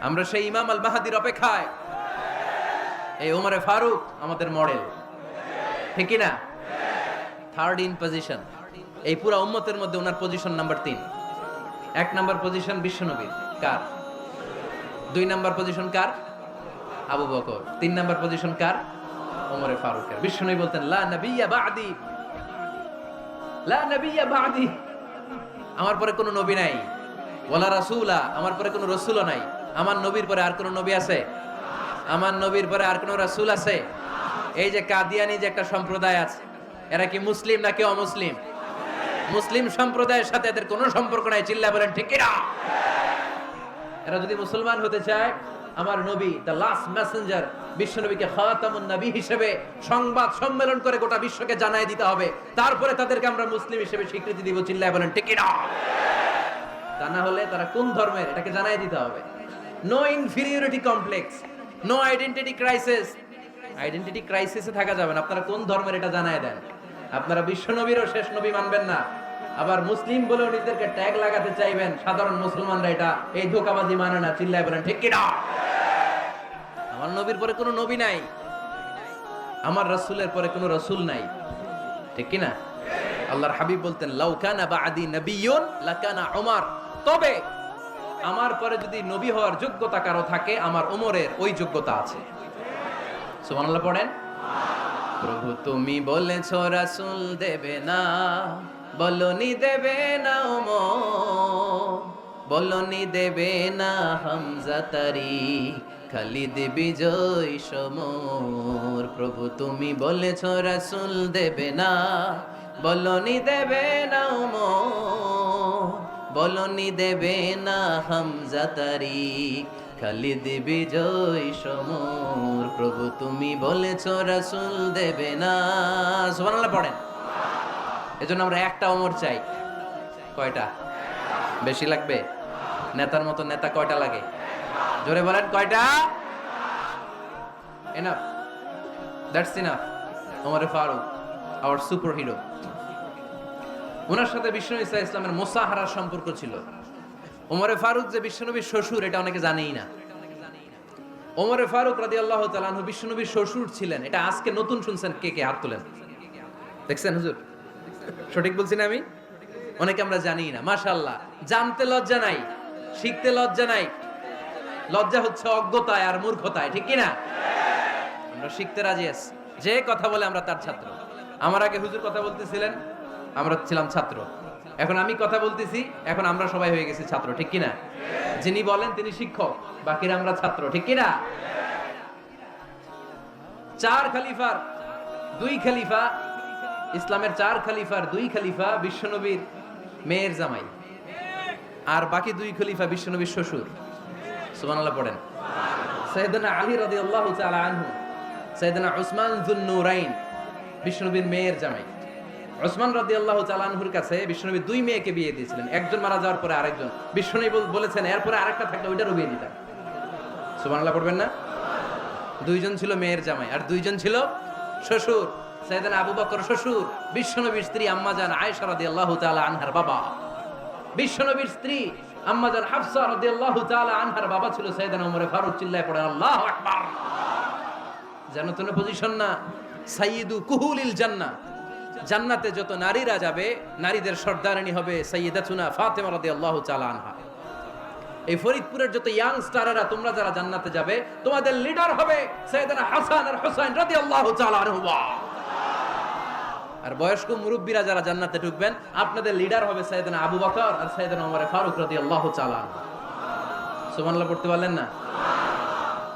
আমরা সেই ইমাম আল মাহদির অপেক্ষায়। এই ওমরে ফারুক আমাদের মডেল। ঠিক কি না? Third in position. এই পুরা উম্মতের মধ্যে ওনার পজিশন নাম্বার 3। 1 নাম্বার পজিশন বিশ্বনবীর। কার? 2 নাম্বার পজিশন কার? আবু বকর। 3 নাম্বার পজিশন কার? ওমরে ফারুকের। বিশ্বনবী বলতেন লা নবিয়্যা বা'দি, লা নবিয়্যা বা'দি, আমার পরে কোনো নবী নাই। ওয়ালা রাসূলা, আমার পরে কোনো রাসূলও নাই। আমার নবীর পরে আর কোনো নবী আছে? আমার নবীর পরে আর কোনো রাসূল আছে? এই যে কাদিয়ানি যে একটা সম্প্রদায় আছে, এরা কি মুসলিম নাকি অমুসলিম? মুসলিম সম্প্রদায়ের সাথে এদের কোনো সম্পর্ক নাই। চিল্লায় বলেন ঠিক কিনা? এরা যদি মুসলমান হতে চায়, আমার নবী দ্য লাস্ট মেসেঞ্জার বিশ্ব নবীকে খাতামুন নবী হিসেবে সংবাদ সম্মেলন করে গোটা বিশ্বকে জানাই দিতে হবে, তারপরে তাদেরকে আমরা মুসলিম হিসেবে স্বীকৃতি দিব। চিল্লায় বলেন ঠিক কিনা? তা না হলে তারা কোন ধর্মের এটাকে জানাই দিতে হবে। No inferiority complex, no identity crisis. Identity ক্রাইসিসে থাকা যাবে না। আপনারা কোন ধর্মের এটা জানাই দেন। আপনারা বিশ্ব নবীরও শেষ নবী মানবেন না, আবার মুসলিম বলেও নিজেদেরকে ট্যাগ লাগাতে চাইবেন। সাধারণ মুসলমানরা এটা এই ধোঁকাবাজি মানে না। চিল্লায় বলেন ঠিক কিনা? আমার নবীর পরে কোনো নবী নাই, আমার রাসূলের পরে কোনো রাসূল নাই, ঠিক কিনা? আল্লাহর হাবিব বলতেন, লাউ কানা বা'দি নাবিয়্যুন লাকানা উমর, তবে আমার পরে যদি নবী হওয়ার যোগ্যতা কারো থাকে, আমার ওমরের ওই যোগ্যতা আছে। সুবহানাল্লাহ পড়েন। প্রভু তুমি বলেছো রাসূল দেবে না, বলনি দেবে না ওমর, বলনি দেবে না হামজা তারি, খালিদ বিজয় সমর। প্রভু তুমি বলেছো রাসূল দেবে না, বলনি দেবে না ওমর, বলনি দেবে না হামজা তারি, খালিদ বিজয় সমর। প্রভু তুমি বলেছো রাসূল দেবে না। সুবহানাল্লাহ পড়েন। এজন্য আমরা একটা ওমর চাই। কয়টা? বেশি লাগবে? নেতার মতো নেতা কয়টা লাগে? জোরে বলেন কয়টা? Enough, that's enough. Omar Farooq, our super hero. ওনার সাথে বিশ্বনবী সাল্লাল্লাহু আলাইহি ওয়াসাল্লামের মুসাহারার সম্পর্ক ছিল। ওমরে ফারুক যে বিশ্বনবীর শ্বশুর, এটা অনেকে জানেই না। ওমরে ফারুক রাদিয়াল্লাহু তাআলা আনহু বিশ্বনবীর শ্বশুর ছিলেন। এটা আজকে নতুন শুনছেন। কে কে হাত তোলেন? দেখছেন হুজুর? সঠিক বলছি না আমি? অনেকে আমরা জানি না। মাশাআল্লাহ, জানতে লজ্জা নাই, শিখতে লজ্জা নাই। লজ্জা হচ্ছে অজ্ঞতায় আর মূর্খতায়, ঠিক কি না? আমরা শিখতে রাজি আছি। যে কথা বলে আমরা তার ছাত্র। আমার আগে হুজুর কথা বলতেছিলেন, আমরা ছিলাম ছাত্র। এখন আমি কথা বলতেছি, এখন আমরা সবাই হয়ে গেছি ছাত্র, ঠিক কি না? যিনি বলেন তিনি শিক্ষক, বাকিরা আমরা ছাত্র, ঠিক কি না? চার খলিফার দুই খলিফা, ইসলামের চার খলিফার দুই খলিফা বিশ্বনবীর মেয়ের জামাই, আর বাকি দুই খলিফা বিশ্বনবীর শ্বশুর। সুবহানাল্লাহ পড়েন। সাইয়েদনা আলী রাদিয়াল্লাহু তাআলা আনহু, সাইয়েদনা উসমান যুন নূরাইন বিশ্বনবীর মেয়ের জামাই। উসমান রাদিয়াল্লাহু তাআলা আনহুর কাছে বিশ্বনবী দুই মেয়েকে বিয়ে দিয়েছিলেন। একজন মারা যাওয়ার পরে আরেকজন। বিশ্বনবী বলেছেন এরপরে আরেকটা থাকলে ওইটারও বিয়ে দিতাম। সুবহানাল্লাহ পড়বেন না? দুইজন ছিল মেয়ের জামাই আর দুইজন ছিল শ্বশুর। সাইয়েদনা আবু বকর শ্বশুর, বিশ্বনবীর স্ত্রী আম্মা জান আয়েশা রাদিয়াল্লাহু তাআলা আনহার বাবা। বিশ্বনবীর স্ত্রী আম্মা জান হাফসা রাদিয়াল্লাহু তাআলা আনহার বাবা ছিল সাইয়েদনা ওমর ফারুক। চিল্লায় পড়ে আল্লাহু আকবার। জানো তো পজিশন না? সাইয়্যিদু কুহুলিল জান্নাহ। জান্নাতে যত নারীরা যাবে, নারীদের সর্দারিনী হবে সাইয়্যিদাতুনা ফাতেমা রাদিয়াল্লাহু তাআলা আনহা। এই ফরিদপুরের যত ইয়াং স্টাররা, তোমরা যারা জান্নাতে যাবে, তোমাদের লিডার হবে সাইয়েদনা হাসান আর হুসাইন রাদিয়াল্লাহু তাআলা আনহুমা। আর বয়স্ক মুরব্বীরা যারা জান্নাতে ঢুকবেন, আপনাদের লিডার হবে সাইয়েদনা আবু বকর আর সাইয়েদনা ওমর ফারুক রাদিয়াল্লাহু তাআলা আনহু। সুবহানাল্লাহ পড়তে পারলেন না?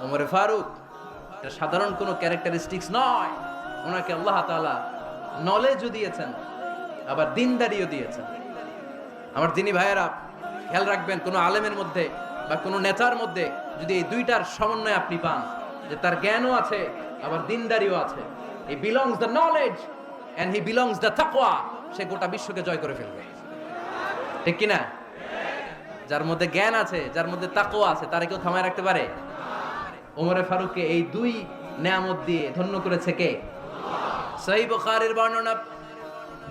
ওমর ফারুক এটা সাধারণ কোনো ক্যারেক্টারিস্টিক্স নয়। ওনাকে আল্লাহ তাআলা নলেজও দিয়েছেন, আবার দিনদারিও দিয়েছেন। আমার দিনী ভাইয়েরা, খেয়াল রাখবেন, কোনো আলেমের মধ্যে বা কোনো নেতার মধ্যে যদি এই দুইটার সমন্বয় আপনি পান, যে তার জ্ঞানও আছে আবার দিনদারিও আছে, he belongs the knowledge and he belongs the তাকওয়া, সে গোটা বিশ্বকে জয় করে ফেলবে, ঠিক কি না? যার মধ্যে জ্ঞান আছে, যার মধ্যে তাকওয়া আছে, তারে কেউ থামায় রাখতে পারে? ওমরে ফারুককে এই দুই নেয়ামত দিয়ে ধন্য করেছে কে? সহিহ বুখারীর বর্ণনা।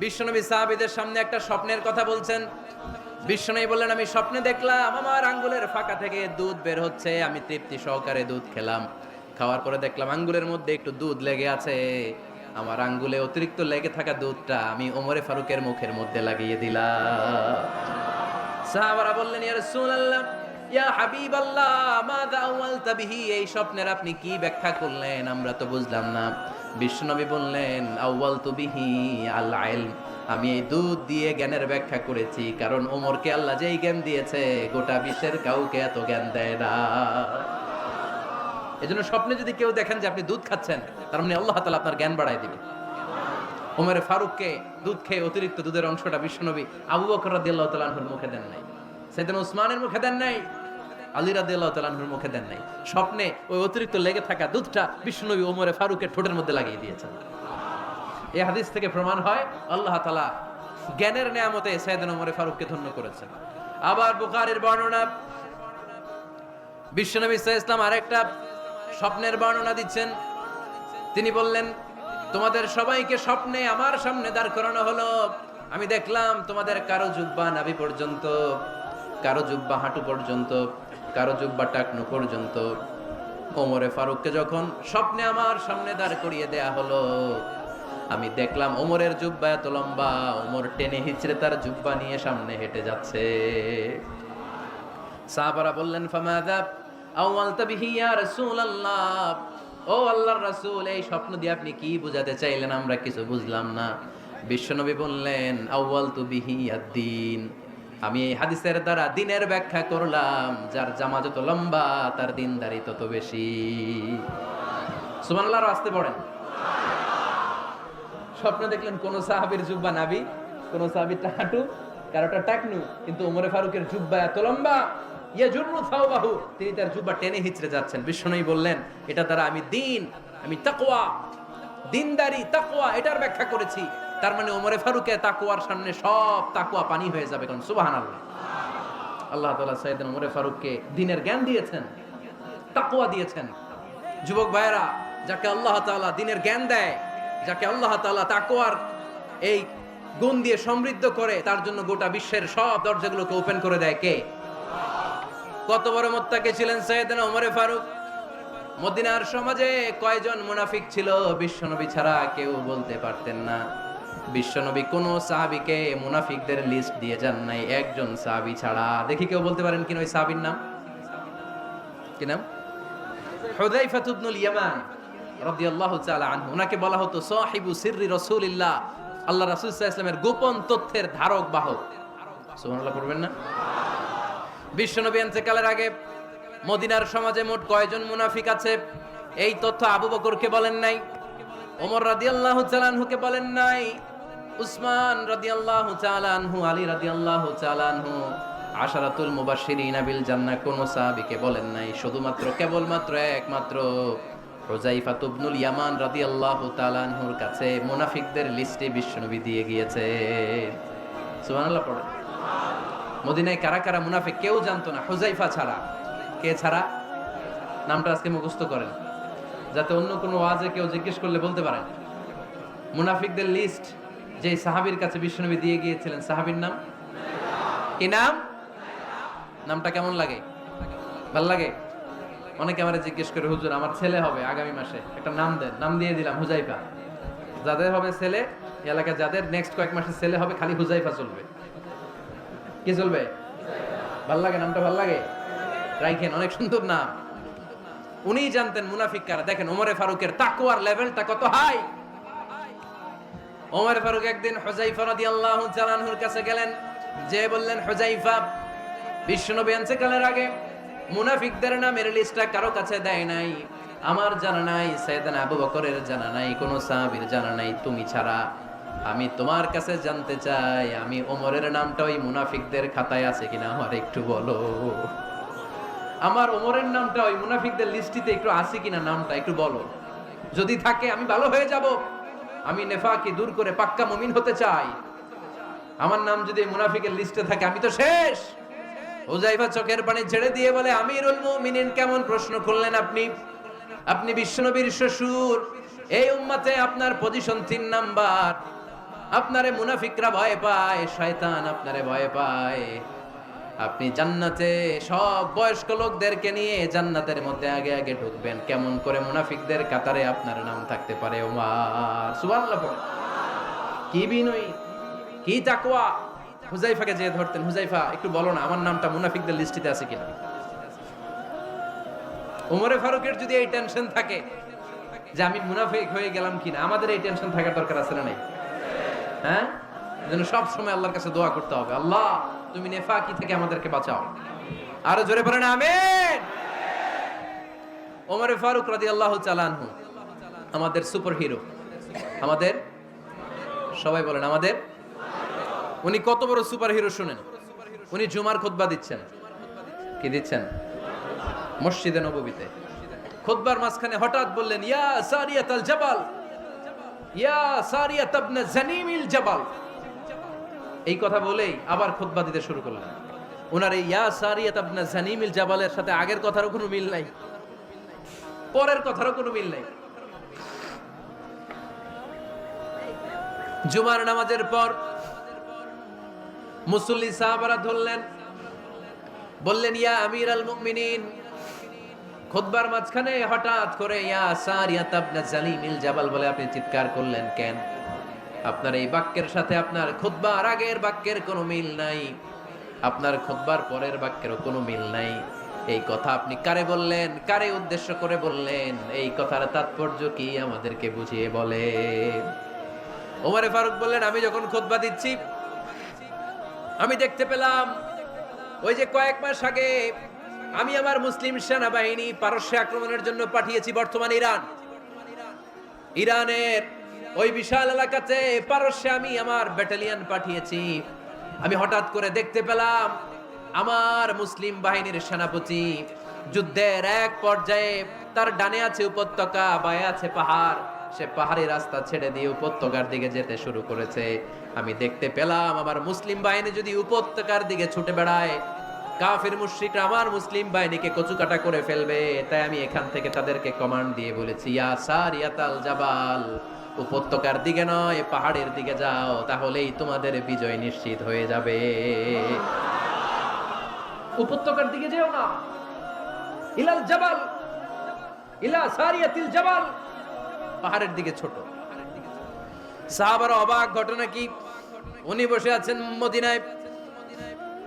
বিশ্বনবী সাহাবীদের সামনে একটা স্বপ্নের কথা বলছেন। বিশ্বনবী বললেন, আমি স্বপ্নে দেখলাম আমার আঙ্গুলের ফাঁকা থেকে দুধ বের হচ্ছে। আমি তৃপ্তি সহকারে দুধ খেলাম। খাওয়ার পরে দেখলাম আঙ্গুলের মধ্যে একটু দুধ লেগে আছে। আমার আঙ্গুলে অতিরিক্ত লেগে থাকা দুধটা আমি ওমরে ফারুকের মুখের মধ্যে লাগিয়ে দিলাম। সাহাবারা বললেন, ইয়া রাসূলুল্লাহ, ইয়া হাবিবাল্লাহ মাযা আওয়ালতা বিহি, এই স্বপ্নের আপনি কি ব্যাখ্যা করলেন, আমরা তো বুঝলাম না। বিশ্বনবী বললেন আউয়ালতু বিহি আল ইলম, আমি এই দুধ দিয়ে জ্ঞানের ব্যাখ্যা করেছি, কারণ ওমরকে আল্লাহ যেই জ্ঞান দিয়েছে গোটা বিশ্বের কাউকে এত জ্ঞান দেয় না। এজন্য স্বপ্নে যদি কেউ দেখেন যে আপনি দুধ খাচ্ছেন, তার মানে আল্লাহ তাআলা আপনার জ্ঞান বাড়ায় দিবে। ওমর ফারুককে দুধ খেয়ে অতিরিক্ত দুধের অংশটা বিশ্বনবী আবু বকর রাদিয়াল্লাহু তাআলা আনহুর মুখে দেন নাই, সাইয়েদনা উসমানের মুখে দেন নাই, আলী রাদিয়াল্লাহু তাআলা আনহুর মুখে দেন নাই। স্বপ্নে ওই অতিরিক্ত লেগে থাকা দুধটা বিশ্বনবী ওমর ফারুকের ঠোঁটের মধ্যে লাগিয়ে দিয়েছেন। এই হাদিস থেকে প্রমাণ হয় আল্লাহ তাআলা জ্ঞানের নেয়ামতে সাইয়েদনা ওমর ফারুককে ধন্য করেছেন। আবার বুখারীর বর্ণনা, বিশ্বনবী সাল্লাল্লাহু আলাইহি ওয়াসাল্লাম আরেকটা স্বপ্নের বর্ণনা দিচ্ছেন। তিনি বললেন, তোমাদের সবাইকে স্বপ্নে আমার সামনে দাঁড় করানো হলো। আমি দেখলাম তোমাদের কারো জুব্বা নাভি পর্যন্ত, কারো জুব্বা হাঁটু পর্যন্ত, কারো জুব্বা টাকনু পর্যন্ত। ওমরে ফারুককে যখন স্বপ্নে আমার সামনে দাঁড় করিয়ে দেয়া হলো, আমি দেখলাম ওমরের জুব্বা এত লম্বা, ওমর টেনে হিচড়ে তার জুব্বা নিয়ে সামনে হেঁটে যাচ্ছে। সাহাবারা বললেন, ফামাযা আওয়ালতা বিহি ইয়া রাসূলুল্লাহ, ও আল্লাহর রাসূল, এই স্বপ্ন দিয়ে আপনি কি বোঝাতে চাইলেন, আমরা কিছু বুঝলাম না। বিশ্বনবী বললেন, আউয়ালতু বিহি আদ-দীন, আমি এই হাদিসের দ্বারা দ্বীনের ব্যাখ্যা করলাম, যার জামা যত লম্বা তার দ্বীনদারি তত বেশি। সুবহানাল্লাহ, আসতে পড়েন। স্বপ্নে দেখলেন কোন সাহাবীর জুব্বা নাভি, কোন সাহাবীর হাঁটু, কারোটা টাকনু, কিন্তু ওমরে ফারুকের জুব্বা এত লম্বা, ইয়াজুরু সাওবাহু, তিনি তার জুব্বা টেনে হিচড়ে যাচ্ছেন। বিশ্বনবী বললেন, এটা দ্বারা আমি দ্বীন, আমি তাকওয়া, দ্বীনদারি, তাকওয়া এটার ব্যাখ্যা করেছি। তার মানে ওমরে ফারুকের তাকওয়ার সামনে সব তাকওয়া পানি হয়ে যাবে। কারণ সুবহানাল্লাহ, আল্লাহ তাআলা সাইয়েদনা ওমরে ফারুককে দ্বীনের জ্ঞান দিয়েছেন, তাকওয়া দিয়েছেন। যুবক ভাইয়েরা, যাকে আল্লাহ তাআলা দ্বীনের জ্ঞান দেয়, যাকে আল্লাহ তাআলা তাকওয়ার এই গুণ দিয়ে সমৃদ্ধ করে, তার জন্য গোটা বিশ্বের সব দরজাগুলোকে ওপেন করে দেয় কে? কত বড় মুত্তাকি ছিলেন সাইয়েদনা ওমরে ফারুক। মদিনার সমাজে কয়জন মুনাফিক ছিল বিশ্বনবী ছাড়া কেউ বলতে পারতেন না। বিশ্বনবী কোন সাহাবীকে মুনাফিকদের লিস্ট দিয়ে যান নাই, একজন সাহাবী ছাড়া। দেখি কেউ বলতে পারেন কিনা ওই সাহাবীর নাম? কি নাম? হুযায়ফা ইবনুল ইয়ামান রাদিয়াল্লাহু তাআলা আনহু। ওনাকে বলা হতো সাহিবু সিররি রাসূলিল্লাহ, আল্লাহ রাসূল সাল্লাল্লাহু আলাইহি ওয়াসাল্লামের গোপন তথ্যের ধারক বাহক। সুবহানাল্লাহ পড়বেন না? বিশ্বনবী ইন্তেকালের আগে মদিনার সমাজে মোট কয়জন মুনাফিক আছে, এই তথ্য আবু বকরকে বলেন নাই, ওমর রাদিয়াল্লাহু তাআলা আনহুকে বলেন নাই, উসমান রাদিয়াল্লাহু তাআলা আনহু, আলী রাদিয়াল্লাহু তাআলা আনহু, আশারাতুল মুবাশশিরিনা বিল জান্নাহ কোন সাহাবীকে বলেন নাই। শুধুমাত্র কেবলমাত্র একমাত্র হুযায়ফা ইবনুল ইয়ামান রাদিয়াল্লাহু তাআলা আনহুর কাছে মুনাফিকদের লিস্টে বিশ্বনবী দিয়ে গিয়েছে। সুবহানাল্লাহ পড়ে। মদিনায় কারা কারা মুনাফিক কেউ জানতো না হুযায়ফা ছাড়া। কে ছাড়া? নামটা আজকে মুখস্থ করেন, যাতে অন্য কোনো ওয়াজে কেউ জিজ্ঞেস করলে বলতে পারেন। মুনাফিকদের লিস্ট যে সাহাবীর কাছে বিশ্বনবী দিয়ে গিয়েছিলেন, সাহাবীর নাম কি? নাম? নামটা কেমন লাগে? ভাল লাগে? অনেকে আমারে জিজ্ঞেস করে, হুজুর আমার ছেলে হবে আগামী মাসে, একটা নাম দেন। নাম দিয়ে দিলাম হুযায়ফা। যাদের হবে ছেলে, এলাকায় যাদের নেক্সট কয়েক মাসে ছেলে হবে, খালি হুযায়ফা চলবে। কি চলবে? ভাল লাগে? নামটা ভাল লাগে? রাইখেন, অনেক সুন্দর নাম। উনিই জানতেন মুনাফিক কারা। দেখেন ওমরে ফারুকের তাকওয়ার লেভেলটা কত হাই। ওমর ফারুক একদিন হুযায়ফা রাদিয়াল্লাহু তাআলা আনহুর কাছে গেলেন, যে বললেন, হুযায়ফা, বিশ্বনবী ইন্তেকালের আগে মুনাফিকদের নামের লিস্টটা কারো কাছে দেয় নাই, আমার জানা নাই, সাইয়েদনা আবু বকরের জানা নাই, কোন সাহাবীর জানা নাই, তুমি ছাড়া। আমি তোমার কাছে জানতে চাই, আমি ওমরের নামটা ওই মুনাফিকদের খাতায় আছে কিনা আমার একটু বলো। আমার ওমরের নামটা ওই মুনাফিকদের লিস্টিতে একটু আছে কিনা, নামটা একটু বলো। যদি থাকে আমি ভালো হয়ে যাব, আমি নেফাকি দূর করে পাক্কা মুমিন হতে চাই। আমার নাম যদি মুনাফিকের লিস্টে থাকে আমি তো শেষ। হুযায়ফা চোখের পানি ছেড়ে দিয়ে বলে, আমিরুল মুমিনিন, কেমন প্রশ্ন করলেন আপনি? আপনি বিশ্বনবীর শ্বশুর, এই উম্মতে আপনার পজিশন 3 নাম্বার। আপনারে মুনাফিকরা ভয় পায়, শয়তান আপনারে ভয় পায়। আপনি জান্নাতে সব বয়স্ক লোকদেরকে নিয়ে জান্নাতের মধ্যে আগে আগে ঢুকবেন, কেমন করে মুনাফিকদের কাতারে আপনার নাম থাকতে পারে ওমর? সুবহানাল্লাহ পড়ে। কি বিনয়ী, কি তাকওয়া। হুযায়ফাকে যে ধরতেন, হুযায়ফা একটু বলো না আমার নামটা মুনাফিকদের লিস্টিতে আছে কিনা। ওমরে ফারুকের যদি এই টেনশন থাকে যে আমি মুনাফিক হয়ে গেলাম কিনা, আমাদের এই টেনশন থাকার দরকার আছে না নাই? হ্যাঁ, যেন সব সময় আল্লাহর কাছে দোয়া করতে হবে, আল্লাহ তুমি নেফাকি থেকে আমাদেরকে বাঁচাও। আরো জোরে বলেন আমিন। ওমরে ফারুক রাদিয়াল্লাহু তাআলা আনহু আমাদের সুপার হিরো, আমাদের সবাই বলেন আমাদের। উনি কত বড় সুপার হিরো শুনেন। উনি জুমার খুতবা দিচ্ছেন। কি দিচ্ছেন? মসজিদে নববীতে খুতবার মাঝখানে হঠাৎ বললেন, ইয়া সারিয়াত আল জাবাল, ইয়া সারিয়াত ইবনে জানিমিল জাবাল। এই কথা বলেই আবার খুতবা দিতে শুরু করলেন। ওনার এই ইয়া সারিয়াত ইবনে জানিমিল জাবালের সাথে আগের কথারও কোনো মিল নাই, পরের কথারও কোনো মিল নাই। জুমার নামাজের পর মুসল্লি সাহাবারা ধরলেন, বললেন, ইয়া আমির আল মুমিনিন। খুতবার মাঝখানে হঠাৎ করে ইয়া সারিয়াত ইবনে জানিমিল জাবাল বলে আপনি চিৎকার করলেন কেন? আপনার এই বাক্যের সাথে আপনার খুতবার আগের বাক্যের কোনো মিল নাই, আপনার খুতবার পরের বাক্যেরও কোনো মিল নাই। এই কথা আপনি কারে বললেন, কারে উদ্দেশ্য করে বললেন? এই কথার তাৎপর্য কি আমাদেরকে বুঝিয়ে বলেন। ওমরে ফারুক বললেন, আমি যখন খুতবা দিচ্ছি আমি দেখতে পেলাম ওই যে কয়েক মাস আগে আমি আমার মুসলিম সেনাবাহিনী পারস্যে আক্রমণের জন্য পাঠিয়েছি, বর্তমান ইরানের ওই বিশাল এলাকাতে পারস্যে আমি আমার ব্যাটালিয়ন পাঠিয়েছি। আমি হঠাৎ করে দেখতে পেলাম আমার মুসলিম বাহিনীর সেনাপতি যুদ্ধের এক পর্যায়ে তার ডানে আছে উপত্যকা, বায়ে আছে পাহাড়, সে পাহাড়ি রাস্তা ছেড়ে দিয়ে উপত্যকার দিকে যেতে শুরু করেছে। আমি দেখতে পেলাম আমার মুসলিম বাহিনী যদি উপত্যকার দিকে ছুটে বেড়ায়, কাফির মুশরিকরা আমার মুসলিম বাহিনীকে কচুকাটা করে ফেলবে। তাই আমি এখান থেকে তাদেরকে কমান্ড দিয়ে বলেছি, ইয়া সারিয়াতাল জাবাল, উপত্যকার দিকে নয় পাহাড়ের দিকে যাও, তাহলেই তোমাদের বিজয় নিশ্চিত হয়ে যাবে। উপত্যকার দিকে যেও না, ইলাল জাবাল, ইলা সারিয়াতিল জাবাল, পাহাড়ের দিকে ছোট। সাহাবারা অবাক, ঘটনা কি? উনি বসে আছেন মদিনায়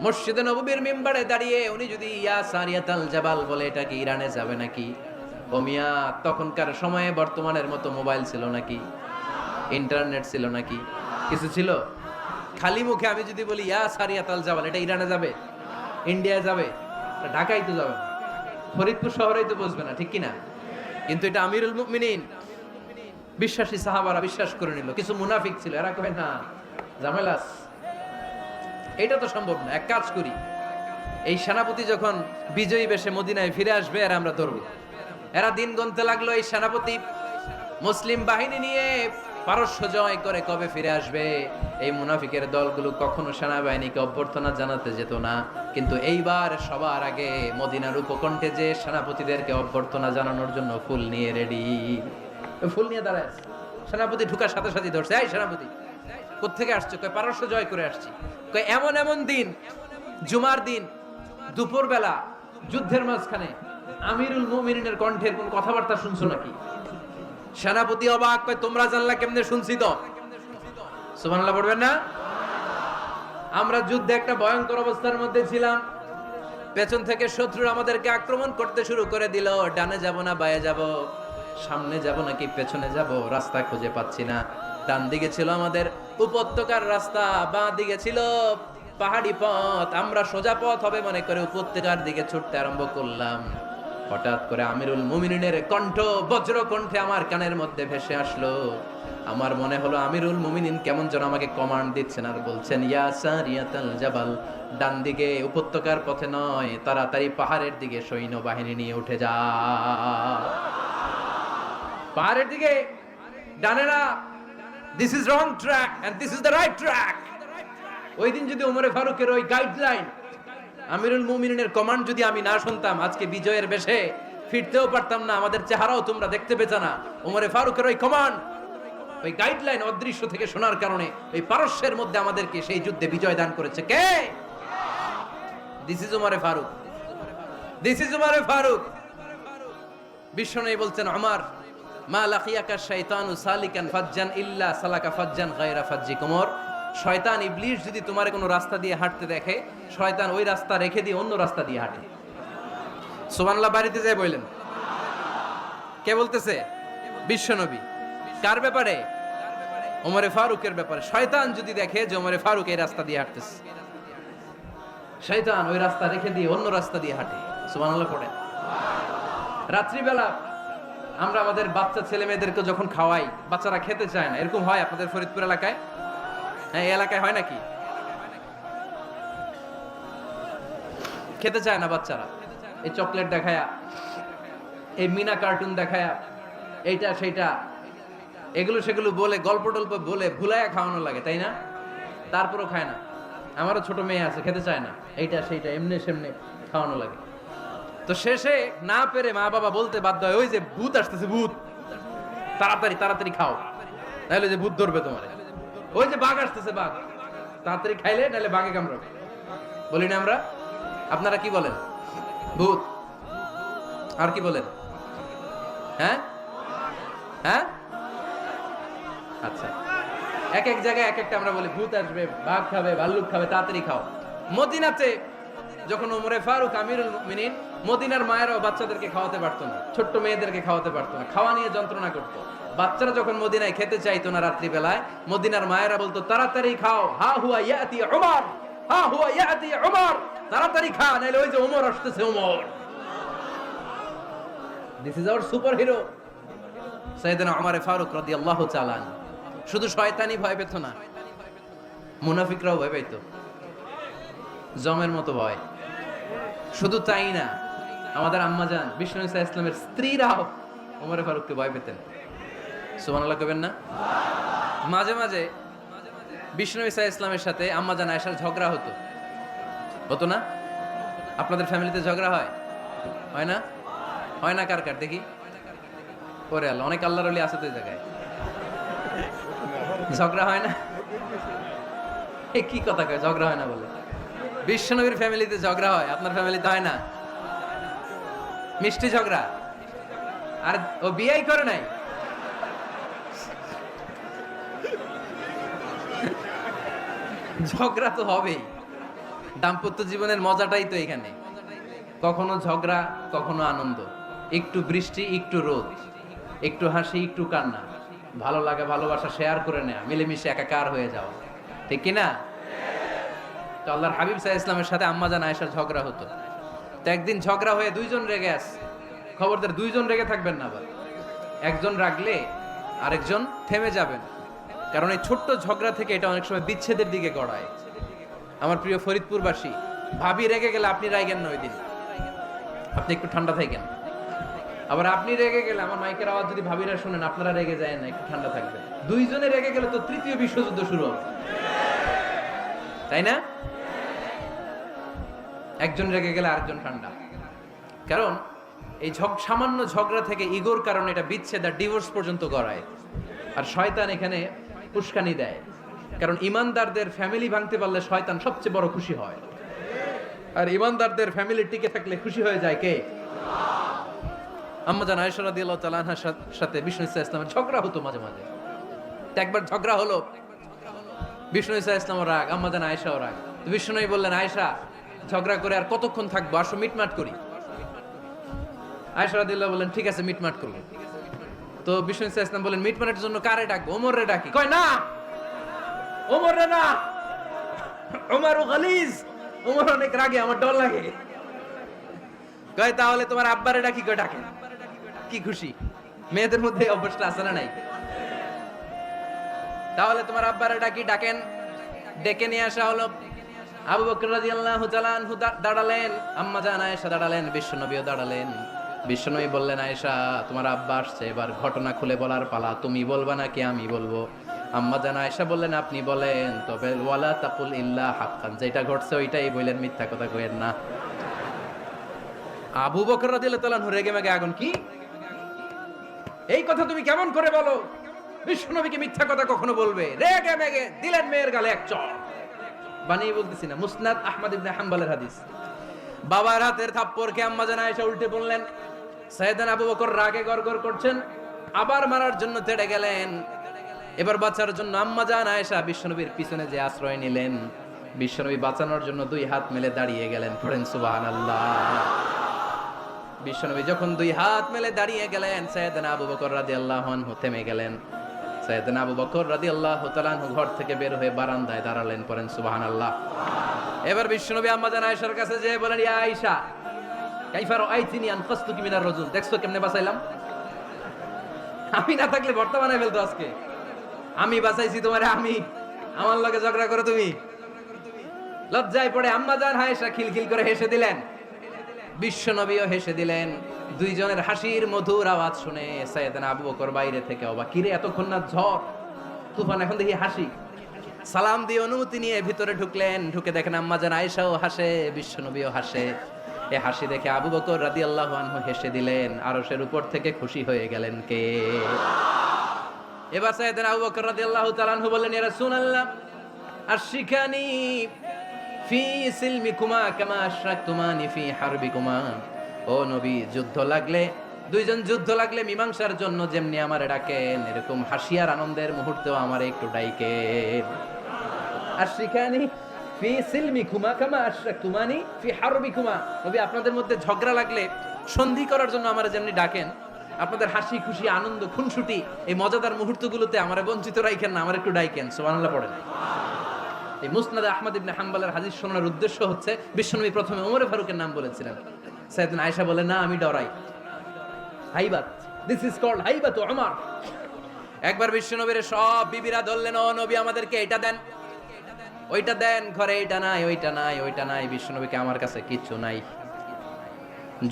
মসজিদে নববীর মিম্বারে দাঁড়িয়ে, উনি যদি ইয়া সারিয়াতাল জাবাল বলে, এটা কি ইরানে যাবে নাকি? ও মিয়া, তখনকার সময়ে বর্তমানের মতো মোবাইল ছিল নাকি, ইন্টারনেট ছিল নাকি, কিছু ছিল? খালি মুখে আমি যদি বলি ইয়া সারিয়াতাল জাবাল, এটা ইরানে যাবে, ইন্ডিয়ায় যাবে, ঢাকায় তো যাবে না, ফরিদপুর শহরেই তো বসবে না, ঠিক কিনা? কিন্তু এটা আমিরুল মুমিনিন বিশ্বাসী সাহাবারা বিশ্বাস করে নিল। কিছু মুনাফিক ছিল, এরা কয় না জামেলাস, এটা তো সম্ভব না। এক কাজ করি, এই সেনাপতি যখন বিজয়ী বেশে মদিনায় ফিরে আসবে আর আমরা ধরবো। এরা দিন গুনতে লাগলো, এই সেনাপতি মুসলিম বাহিনী নিয়ে পারস্য জয় করে কবে ফিরে আসবে। এই মুনাফিকের দলগুলো কখনো সেনাবাহিনীকে অভ্যর্থনা জানাতে যেত না, কিন্তু এইবার সবার আগে মদিনার উপকণ্ঠে যে সেনাপতিদেরকে অভ্যর্থনা জানানোর জন্য ফুল নিয়ে রেডি, ফুল নিয়ে দাঁড়ায়। সেনাপতি ঢুকার সাথে সাথে ধরছে, এই সেনাপতি কোত্থেকে আসছো? কয় পারস্য জয় করে আসছি। কয় এমন এমন দিন, জুমার দিন দুপুর বেলা যুদ্ধের মাঝখানে আমিরুল মুমিনিনের কণ্ঠের কোন কথাবার্তা শুনছো নাকি? সেনাপতি অবাক, কয় তোমরা জানলা কেমনে? শুনছি তো। সুবহানাল্লাহ পড়বেন না? আমরা যুদ্ধে একটা ভয়ঙ্কর অবস্থার মধ্যে ছিলাম, পেছন থেকে শত্রু আমাদেরকে আক্রমণ করতে শুরু করে দিল। ডানে যাব না বায়ে যাব, সামনে যাব নাকি পেছনে যাব, রাস্তা খুঁজে পাচ্ছি না। ডান দিকে ছিল আমাদের উপত্যকার রাস্তা, বাঁ দিকে ছিল পাহাড়ি পথ। আমরা সোজা পথ হবে মনে করে উপত্যকার দিকে ছুটতে আরম্ভ করলাম। হঠাৎ করে আমিরুল মুমিনিনের কণ্ঠ বজ্র কণ্ঠে আমার কানের মধ্যে ভেসে আসলো। আমার মনে হলো আমিরুল মুমিনিন কেমন যেন আমাকে কমান্ড দিচ্ছেন আর বলছেন, ইয়া সারিয়াতাল জাবাল, ডান দিকে উপত্যকার পথে নয়, তাড়াতাড়ি পাহাড়ের দিকে সৈন্যবাহিনী নিয়ে উঠে যা। পাহাড়ের দিকে, ডানে না। This is wrong track and this is the right track. ওই দিন যদি ওমরে ফারুকের ওই গাইডলাইন, আমিরুল মুমিনিনের কমান্ড যদি আমি না শুনতাম, আজকে বিজয়ের বেশে ফিরতেও পারতাম না, আমাদের চেহারাও তোমরা দেখতে পেতে না। ওমরে ফারুকের ওই কমান্ড, ওই গাইডলাইন অদৃশ্য থেকে শোনার কারণে ওই পারস্যের মধ্যে আমাদেরকে সেই যুদ্ধে বিজয় দান করেছে কে? দিস ইজ ওমরে ফারুক, দিস ইজ ওমরে ফারুক। বিশ্বনবী বলছেন, ওমর মা লাকিয়াকা শাইতানু সালিকান ফাজ্জান ইল্লা সালাকা ফাজ্জান গায়রা ফাজ্জিক। ওমর, শয়তান ইবলিস যদি তোমার কোনো রাস্তা দিয়ে হাঁটতে দেখে, শয়তান ওই রাস্তা রেখে দিয়ে অন্য রাস্তা দিয়ে হাঁটে। সুবহানাল্লাহ বাড়িতে যাই বললেন। কে বলতেছে? বিশ্বনবী। কার ব্যাপারে? ওমরে ফারুকের ব্যাপারে। শয়তান যদি দেখে যে ওমরে ফারুক এই রাস্তা দিয়ে হাঁটতেছে, শয়তান ওই রাস্তা রেখে দিয়ে অন্য রাস্তা দিয়ে হাঁটে। সুবহানাল্লাহ পড়ে। রাত্রিবেলা আমরা আমাদের বাচ্চা ছেলে মেয়েদেরকে যখন খাওয়াই, বাচ্চারা খেতে চায় না, এরকম হয় আপনাদের ফরিদপুর এলাকায়? হ্যাঁ, এই এলাকায় হয় নাকি? খেতে চায় না বাচ্চারা, এই চকলেট দেখায়া, এই মিনা কার্টুন দেখায়া, এইটা সেইটা এগুলো সেগুলো বলে, গল্প টল্প বলে ভুলায়া খাওয়ানো লাগে, তাই না? তারপরও খায় না। আমারও ছোট মেয়ে আছে, খেতে চায় না, এইটা সেইটা এমনি সেমনি খাওয়ানো লাগে। তো শেষে না পেরে মা বাবা বলতে বাধ্য হয়, ওই যে ভূত আসতেছে, ভূত, তাড়াতাড়ি তাড়াতাড়ি খাও, নাহলে যে ভূত ধরবে তোমার। ওই যে বাঘ আসতেছে, বাঘ, তাড়াতাড়ি খাইলে নাহলে বাঘে কামড়াবে। বলি না আমরা? আপনারা কি বলেন? ভূত। আর কি বলেন? হ্যাঁ হ্যাঁ, আচ্ছা, এক এক জায়গায় এক একটা আমরা বলি, ভূত আসবে, বাঘ খাবে, ভাল্লুক খাবে, তাড়াতাড়ি খাও। মদিনাতে যখন ওমরে ফারুক আমিরুল মুমিনিন, মদিনার মায়েরাও বাচ্চাদেরকে খাওয়াতে পারতো না, ছোট্ট মেয়েদেরকে খাওয়াতে পারতো না, খাওয়া নিয়ে যন্ত্রণা করতো। বাচ্চারা যখন মদিনায় খেতে চাইতো না রাত্রি বেলায়, মদিনার মায়েরা বলতো, তাড়াতাড়ি খাও, হা হুয়া ইয়াতি উমর, হা হুয়া ইয়াতি উমর, তাড়াতাড়ি খা, নাইলে ওই যে ওমর আসতেছে, Omar. This is our super hero সাইয়েদনা ওমর ফারুক রাদিয়াল্লাহু তাআলা। শুধু শয়তানি ভয় পেত না, মুনাফিকরাও ভয় পেত, জমের মতো ভয়। শুধু তাই না, আমাদের আম্মাজান বিষ্ণু ইসা ইসলামের স্ত্রীরাও ওমর ফারুককে ভয় পেতেন। সুবহানাল্লাহ কইবেন না? মাঝে মাঝে বিষ্ণু ইসা ইসলামের সাথে আম্মাজান আয়েশার ঝগড়া হতো, হতো না? আপনাদের ফ্যামিলিতে ঝগড়া হয়? হয় না? হয় না? কার কার দেখি? ওরে আল্লাহ, অনেক আল্লাহর ওলি আছে তো এই জায়গায়। ঝগড়া হয় না? এ কি কথা কয়, ঝগড়া হয় না বলে? বিশ্বনবীর ফ্যামিলিতে ঝগড়া হয়, আপনার ফ্যামিলিতে হয় না? মিষ্টি ঝগড়া। আর ও বিয়েই করে নাই। ঝগড়া তো হবেই, দাম্পত্য জীবনের মজাটাই তো এখানে। কখনো ঝগড়া, কখনো আনন্দ, একটু বৃষ্টি, একটু রোদ, একটু হাসি, একটু কান্না, ভালো লাগা ভালোবাসা শেয়ার করে নেয়া, মিলেমিশে একাকার হয়ে যাওয়া, ঠিক কিনা? তো আল্লাহর হাবিব সাল্লাল্লাহু আলাইহি ওয়াসাল্লামের সাথে আম্মাজান আয়েশার ঝগড়া হতো। তো একদিন ঝগড়া হয়ে দুইজন রেগে আছে। খবরদার দুইজন রেগে থাকবেন না, আবার একজন রাগলে আরেকজন থেমে যাবেন, কারণ এই ছোট্ট ঝগড়া থেকে এটা অনেক সময় বিচ্ছেদের দিকে গড়ায়। আমার প্রিয় ফরিদপুরবাসী, ভাবি রেগে গেলে আপনি রাগেন না, ওই দিন আপনি একটু ঠান্ডা থাকেন। আবার আপনি রেগে গেলে, আমার মাইকের আওয়াজ যদি ভাবিরা শুনেন, আপনারা রেগে যায় না, একটু ঠান্ডা থাকবেন। দুইজনে রেগে গেলে তো তৃতীয় বিশ্বযুদ্ধ শুরু হবে, তাই না? একজন রেগে গেলে আরেকজন ঠান্ডা, কারণ এই সামান্য ঝগড়া থেকে ইগোর কারণে এটা বিচ্ছেদ আর ডিভোর্স পর্যন্ত গড়ায়। আর শয়তান এখানে উস্কানি দেয়, কারণ ইমানদারদের ফ্যামিলি ভাঙতে পারলে শয়তান সবচেয়ে বড় খুশি হয়, আর ইমানদারদের ফ্যামিলি টিকে থাকলে খুশি হয়ে যায় কে? আম্মাজান আয়েশা রাদিয়াল্লাহু তাআলা আনহার সাথে বিষ্ণু ইসা ইসলামের ঝগড়া হতো মাঝে মাঝে। তো একবার ঝগড়া হলো, বিষ্ণু ইসা ইসলামও রাগ, আম্মাজান আয়েশাও রাগ। তো বিষ্ণুই বললেন, আয়েশা, ঝগড়া করে আর কতক্ষণ থাকবো, আসো মিটমাট করি। আয়েশা রাদিয়াল্লাহু বললেন, ঠিক আছে, মিটমাট করব। তো বিষ্ণু ইসা ইসলাম বললেন, মিটমাটের জন্য কারে ডাকবো? ওমর রে ডাকি। কয় না, ওমর রে না, ওমর গালিজ, ওমর অনেক রাগে, আমার ডর লাগে। কয় তাহলে তোমার আব্বারে ডাকি। কয় ডাকেন। কি খুশি! মেয়েদের মধ্যে অভ্যাসটা আছে না নাই? তাহলে তোমার আব্বারে ডাকি, ডাকেন। ডেকে নিয়ে আসা হলো। আবু বকর রাদিয়াল্লাহু তাআলা আনহু দাঁড়ালেন, আম্মাজান আয়েশা দাঁড়ালেন, বিশ্বনবীও দাঁড়ালেন। বিশ্বনবী বললেন, আয়েশা, তোমার আব্বা আসছে, এবার ঘটনা খুলে বলার পালা, তুমি বলবা নাকি আমি বলবো? আম্মাজান আয়েশা বললেন, আপনি বলেন, তবে ওয়ালা তাকুল ইল্লা হাক্কান, যেটা ঘটছে ওইটাই বললেন, মিথ্যা কথা কইেন না। আবু বকর রাদিয়াল্লাহু তাআলা আনহু রেগে মেগে আগুন। কি এই কথা তুমি কেমন করে বলো? বিশ্বনবীকে মিথ্যা কথা কখনো বলবে? রেগে মেগে দিলেন মেয়ের গালে এক চড়। বানিয়ে বলতেছি না, মুসনাদ আহমদ ইবনে হাম্বলের হাদিস। বাবার হাতের থাপ্পড়কে আম্মাজান আয়েশা উল্টে বললেন। সাইয়েদনা আবু বকর রাগে গড়গড় করছেন, আবার মারার জন্য তেড়ে গেলেন। এবার বাঁচার জন্য আম্মাজান আয়েশা বিশ্বনবীর পিছনে যে আশ্রয় নিলেন, বিশ্বনবী বাঁচানোর জন্য দুই হাত মেলে দাঁড়িয়ে গেলেন। পড়েন সুবহানাল্লাহ। বিশ্বনবী যখন দুই হাত মেলে দাঁড়িয়ে গেলেন, সাইয়েদনা আবু বকর রাদিয়াল্লাহু আনহু থেমে গেলেন। সাইয়েদনা আবু বকর রাদিয়াল্লাহু তাআলা আনহু ঘর থেকে বের হয়ে বারান্দায় দাঁড়ালেন, পড়েন সুবহানাল্লাহ। এবার বিশ্বনবী আম্মা জান আয়েশার কাছে যেয়ে বলেন, ইয়া আয়েশা কাইফা রাআইতিনি আনকাসতুকি মিনার রাজুল, দেখছো কেমনে বাঁচাইলাম? আমি না থাকলে ভর্তা বানাই ফেলতো আজকে। আমি বাঁচাইছি তোমারে, আমি আমার লগে ঝগড়া করো তুমি। লজ্জায় পড়ে আম্মা জান আয়েশা খিলখিল করে হেসে দিলেন, বিশ্বনবীও হেসে দিলেন। দুইজনের হাসির মধুর আওয়াজ শুনে সাইয়েদনা আবু বকর বাইরে থেকে অবাক, কিরে এতক্ষণ না ঝড় তুফান, এখন দেখি হাসি। সালাম দিয়ে অনুমতি নিয়ে ভিতরে ঢুকলেন, ঢুকে দেখেন আম্মা জান আয়েশাও হাসে, বিশ্বনবীও হাসে। এই হাসি দেখে আবু বকর রাদিয়াল্লাহু আনহু হেসে দিলেন, আরশের উপর থেকে খুশি হয়ে গেলেন কে? এবার সাইয়েদনা আবু বকর রাদিয়াল্লাহু তাআলা আনহু বললেন, ইয়া রাসূলুল্লাহ আশরিকানি ফি সিলমিকুমা কামা আশরাকতুমানি ফি হারবিকুমা। ও নবী, যুদ্ধ লাগলে, দুইজন যুদ্ধ লাগলে মীমাংসার জন্য যেমনি আমারে ডাকেন, এরকম হাসিয়ার আনন্দের মুহূর্তেও আমারে একটু ডাইকেন। আশরিকানি ফি সিলমিকুমা কামা আশরাকতুমানি ফি হারবিকুমা। নবী, আপনাদের মধ্যে ঝগড়া লাগলে সন্ধি করার জন্য আমারে যেমনি ডাকেন, আপনাদের হাসি খুশি আনন্দ খুনসুটি এই মজাদার মুহূর্তগুলোতে আমারে বঞ্চিত রাখেন না, আমার একটু ডাইকেন। সুবহানাল্লাহ পড়েন। এই মুসনাদে আহমদ ইবনে হাম্বলের হাদিস শোনার উদ্দেশ্য হচ্ছে, বিশ্বনবী প্রথমে ওমর ফারুকের নাম বলেছিলেন। সাইয়েদনা আয়েশা বলে, না আমি ডরাই, হাইবাত, দিস ইজ কল্ড হাইবাত ওমর। একবার বিশ্বনবীর সব বিবিরা ধরলেন, ও নবী আমাদেরকে এটা দেন, ওইটা দেন, ঘরে এটা নাই, ওইটা নাই, ওইটা নাই। বিশ্বনবীকে, আমার কাছে কিচ্ছু নাই,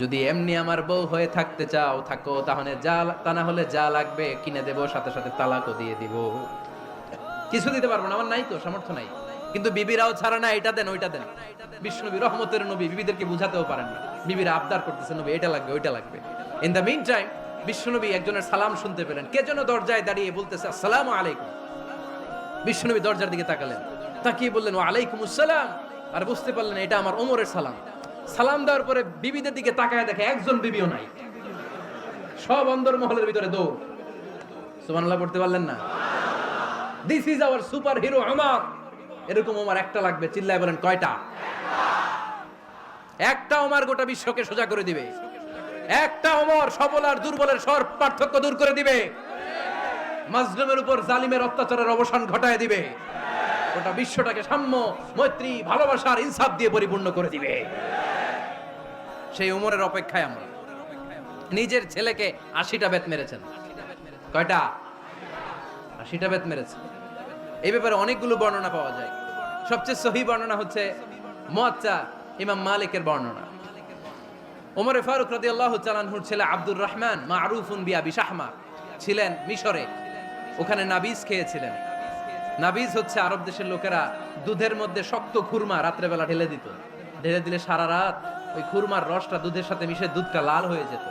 যদি এমনি আমার বউ হয়ে থাকতে চাও থাকো, তাহলে যা, তা না হলে যা লাগবে কিনে দেবো, সাথে সাথে তালাকও দিয়ে দিব। কিছু দিতে পারবো না, আমার নাই তো, সামর্থ্য নাই। কিন্তু বিবিরাও ছাড়া না, এটা দেন ওইটা দেন। বিশ্বনবী রহমতের নবী, বিবিদেরকে বুঝাতেও পারেন না, বিবিরা আবদার করতেছে, নবী এটা লাগবে ওইটা লাগবে। ইন দ্য মিন টাইম বিশ্বনবী একজনের সালাম শুনতে পেলেন, কে যেন দরজায় দাঁড়িয়ে বলতেছে আসসালামু আলাইকুম। বিশ্বনবী দরজার দিকে তাকালেন, তাকিয়ে বললেন ওয়া আলাইকুমুস সালাম, আর বুঝতে পারলেন এটা আমার ওমরের সালাম। সালাম দেওয়ার পরে বিবিদের দিকে তাকায় দেখে একজন বিবিও নাই, সব অন্দর মহলের ভিতরে দৌড়। সুবহানাল্লাহ পড়তে পারলেন না? This is our super hero Omar. এরকম ওমর একটা লাগবে, চিল্লায় বলেন কয়টা? একটা ওমর গোটা বিশ্বকে সোজা করে দিবে। একটা ওমর সবল আর দুর্বলের সব পার্থক্য দূর করে দিবে, মাজলুমের উপর জালিমের অত্যাচারের অবসান ঘটায় দিবে, গোটা বিশ্বটাকে সাম্য, মৈত্রী, ভালোবাসার ইনসাফ দিয়ে পরিপূর্ণ করে দিবে। সেই ওমরের অপেক্ষায় আমরা। নিজের ছেলেকে 80টা বেত মেরেছেন। কয়টা? 80টা বেত মেরেছেন। এই ব্যাপারে অনেকগুলো বর্ণনা পাওয়া যায়। সবচেয়ে সহি বর্ণনা হচ্ছে মুয়াত্তা ইমাম মালিকের বর্ণনা। ওমর ফারুক রাদিয়াল্লাহু তাআলা আনহুর ছেলে আব্দুর রহমান মারুফুন বিআবি শাহমা ছিলেন মিশরে, ওখানে নাবিজ খেয়েছিলেন। নাবিজ হচ্ছে আরব দেশের লোকেরা দুধের মধ্যে শক্ত খুরমা রাত্রেবেলা ঢেলে দিত, ঢেলে দিলে সারা রাত ওই খুরমার রসটা দুধের সাথে মিশে দুধটা লাল হয়ে যেত।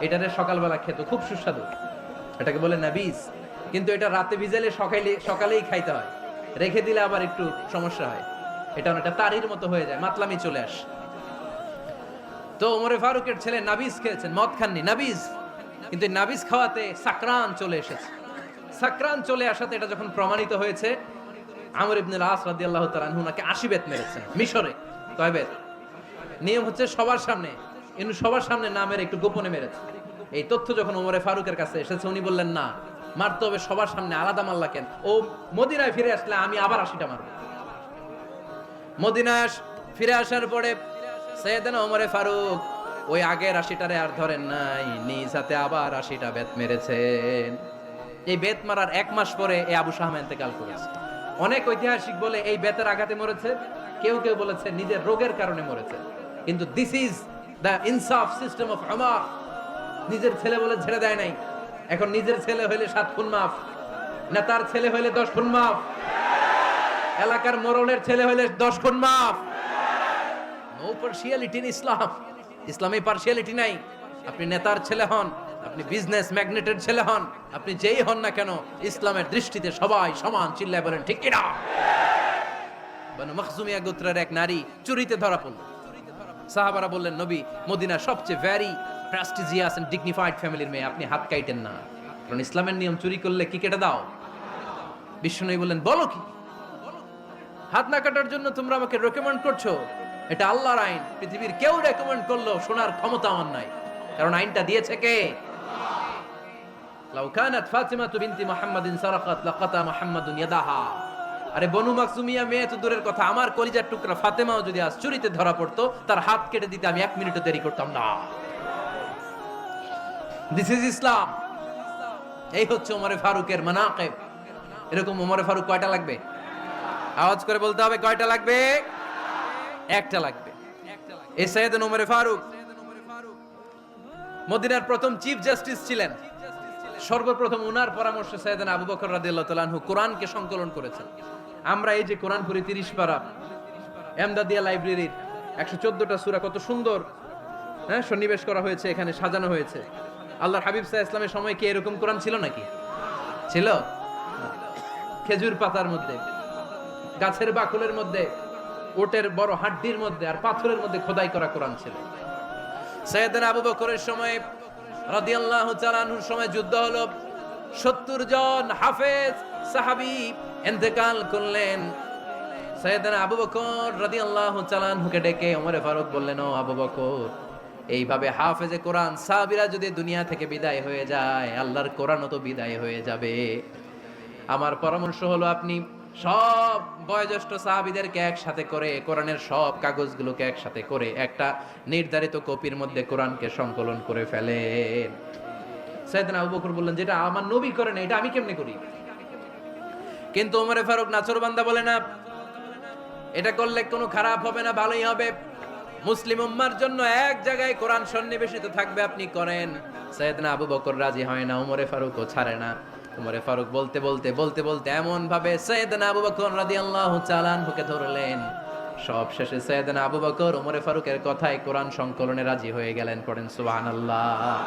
এটারে সকালবেলা খেত, খুব সুস্বাদু, এটাকে বলে নাবিজ। কিন্তু এটা রাতে ভিজালে সকালেই খাইতে হয়, রেখে দিলে আবার একটু সমস্যা হয়, এটা অনেকটা তারির মতো হয়ে যায়, মাতলামি চলে আসে। তো ওমরে ফারুকের ছেলে নাবিজ খেয়েছেন, মদ খাননি, নাবিজ। কিন্তু নাবিজ খাওয়াতে সাকরান চলে এসেছে। সাকরান চলে আসাতে এটা যখন প্রমাণিত হয়েছে, আমর ইবনে আস রাদিয়াল্লাহু তাআলা আনহু নাকি 80 বেত মেরেছেন মিশরে। কয় বেত? নিয়ম হচ্ছে সবার সামনে, কিন্তু সবার সামনে না মেরে একটু গোপনে মেরেছে। এই তথ্য যখন ওমরে ফারুকের কাছে এসেছে, উনি বললেন না, মারতে হবে সবার সামনে, আলাদা মাল্লা কেন? ও মদিনায় ফিরে আসলে আমি আবার 80টা মারব। মদিনায় ফিরে আসার পরে সাইয়েদনা ওমরে ফারুক ওই আগের 80টারে আর ধরেন নাই, নিজ হাতে আবার 80টা বেত মেরেছেন। এই বেত মারার 1 মাস পরে এই আবু শাহমা ইন্তেকাল করেছে। অনেক ঐতিহাসিক বলে এই বেতের আঘাতে মরেছে, কেউ কেউ বলেছে নিজের রোগের কারণে মরেছে। কিন্তু দিস ইজ দ্য ইনসাফ সিস্টেম অফ ওমর। নিজের ছেলে বলে ছেড়ে দেয় নাই। এখন নিজের ছেলে হইলে 7 খুন মাফ, নেতার ছেলে হইলে 10 খুন মাফ, এলাকার মোড়লের ছেলে হইলে 10 খুন মাফ। নো পার্সিয়ালিটি ইন ইসলাম। ইসলামে পার্সিয়ালিটি নাই। আপনি নেতার ছেলে হন, আপনি বিজনেস ম্যাগনেটের ছেলে হন, আপনি যেই হন না কেন, ইসলামের দৃষ্টিতে সবাই সমান। চিল্লায় বলেন ঠিক কিনা? বনু মখজুমিয়া গোত্রের এক নারী চুরিতে ধরা পড়ল। সাহাবারা বললেন, নবী, মদিনার সবচেয়ে ভেরি প্রেস্টিজিয়াস এন্ড ডিগনিফাইড ফ্যামিলির মেয়ে, আপনি হাত কাটেন না, কারণ ইসলামের নিয়ম চুরি করলে কি কেটে দাও? বিশ্বনবী বললেন, বলো কি? হাত না কাটার জন্য তোমরা আমাকে রেকমেন্ড করছো? এটা আল্লাহর আইন, পৃথিবীর কেউ রেকমেন্ড করলো শোনার ক্ষমতা আমার নাই। কারণ আইনটা দিয়েছে কে? লাউ কানাত ফাতিমাতু বিনতি মুহাম্মাদিন সারাকাত লাকাতা মুহাম্মাদুন ইয়াদাহা। আরে বনু মাকসুমিয়া মেয়ে তো দূরের কথা, আমার কলিজার টুকরা ফাতেমাও যদি আজ চুরিতে ধরা পড়তো, তার হাত কেটে দিতে আমি 1 মিনিটও দেরি করতাম না। দিস ইজ ইসলাম। এই হচ্ছে ওমরে ফারুকের মানাকিব। এরকম ওমরে ফারুক কয়টা লাগবে? আওয়াজ করে বলতে হবে, কয়টা লাগবে? একটা লাগবে। এই সাইয়েদনা ওমরে ফারুক মদিনার প্রথম চিফ জাস্টিস ছিলেন। সর্বপ্রথম উনার পরামর্শে সাইয়েদনা আবু বকর রাদিয়াল্লাহু তাআলা আনহু কোরআনকে সংকলন করেছেন। আমরা এই যে কোরআন পড়ি 30 পারা, এমদাদিয়া লাইব্রেরির 114টা সূরা, কত সুন্দর সন্নিবেশ করা হয়েছে, এখানে সাজানো হয়েছে। আল্লাহর হাবিব সাল্লাল্লাহু আলাইহি ওয়াসাল্লামের সময় কি এরকম কোরআন ছিল নাকি? ছিল? খেজুর পাতার মধ্যে, গাছের বাকুলের মধ্যে, ওটের বড় হাড্ডির মধ্যে আর পাথরের মধ্যে খোদাই করা কোরআন ছিল। সাইয়েদনা আবু বকরের সময় রাদিয়াল্লাহু তাআলা আনহুর সময় যুদ্ধ হলো, 70 জন হাফেজ সাহাবী ইন্তেকাল করলেন। সাইয়েদনা আবু বকর রাদিয়াল্লাহু তাআলা আনহুকে ডেকে ওমরে ফারুক বললেন, ও আবু বকর, এইভাবে হাফেজে কোরআন সাহাবীরা যদি দুনিয়া থেকে বিদায় হয়ে যায়, আল্লাহর কোরআনও তো বিদায় হয়ে যাবে। আমার পরামর্শ হলো আপনি সব বয়োজ্যেষ্ঠ সাহাবীদেরকে একসাথে করে কোরআনের সব কাগজগুলোকে একসাথে করে একটা নির্ধারিত কপির মধ্যে কোরআনকে সংকলন করে ফেলেন। সাইয়েদনা আবু বকর বললেন, যেটা আমার নবী করে না, এটা আমি কেমনে করি? কিন্তু ওমরে ফারুক নাছোড়বান্দা বলে না, এটা করলে কোনো খারাপ হবে না, ভালোই হবে। মুসলিম উম্মার জন্য এক জায়গায় কোরআন সন্নিবেশিত থাকবে, আপনি করেন। সাইয়েদনা আবু বকর রাজি হয় না, ওমরে ফারুকও ছাড়ে না। ওমরে ফারুক বলতে বলতে এমন ভাবে সাইয়েদনা আবু বকর রাদিয়াল্লাহু তাআলা আনহুকে ধরলেন, সব শেষে সাইয়েদনা আবু বকর ওমরে ফারুকের কথায় কোরআন সংকলনে রাজি হয়ে গেলেন। পড়েন সুবহানাল্লাহ।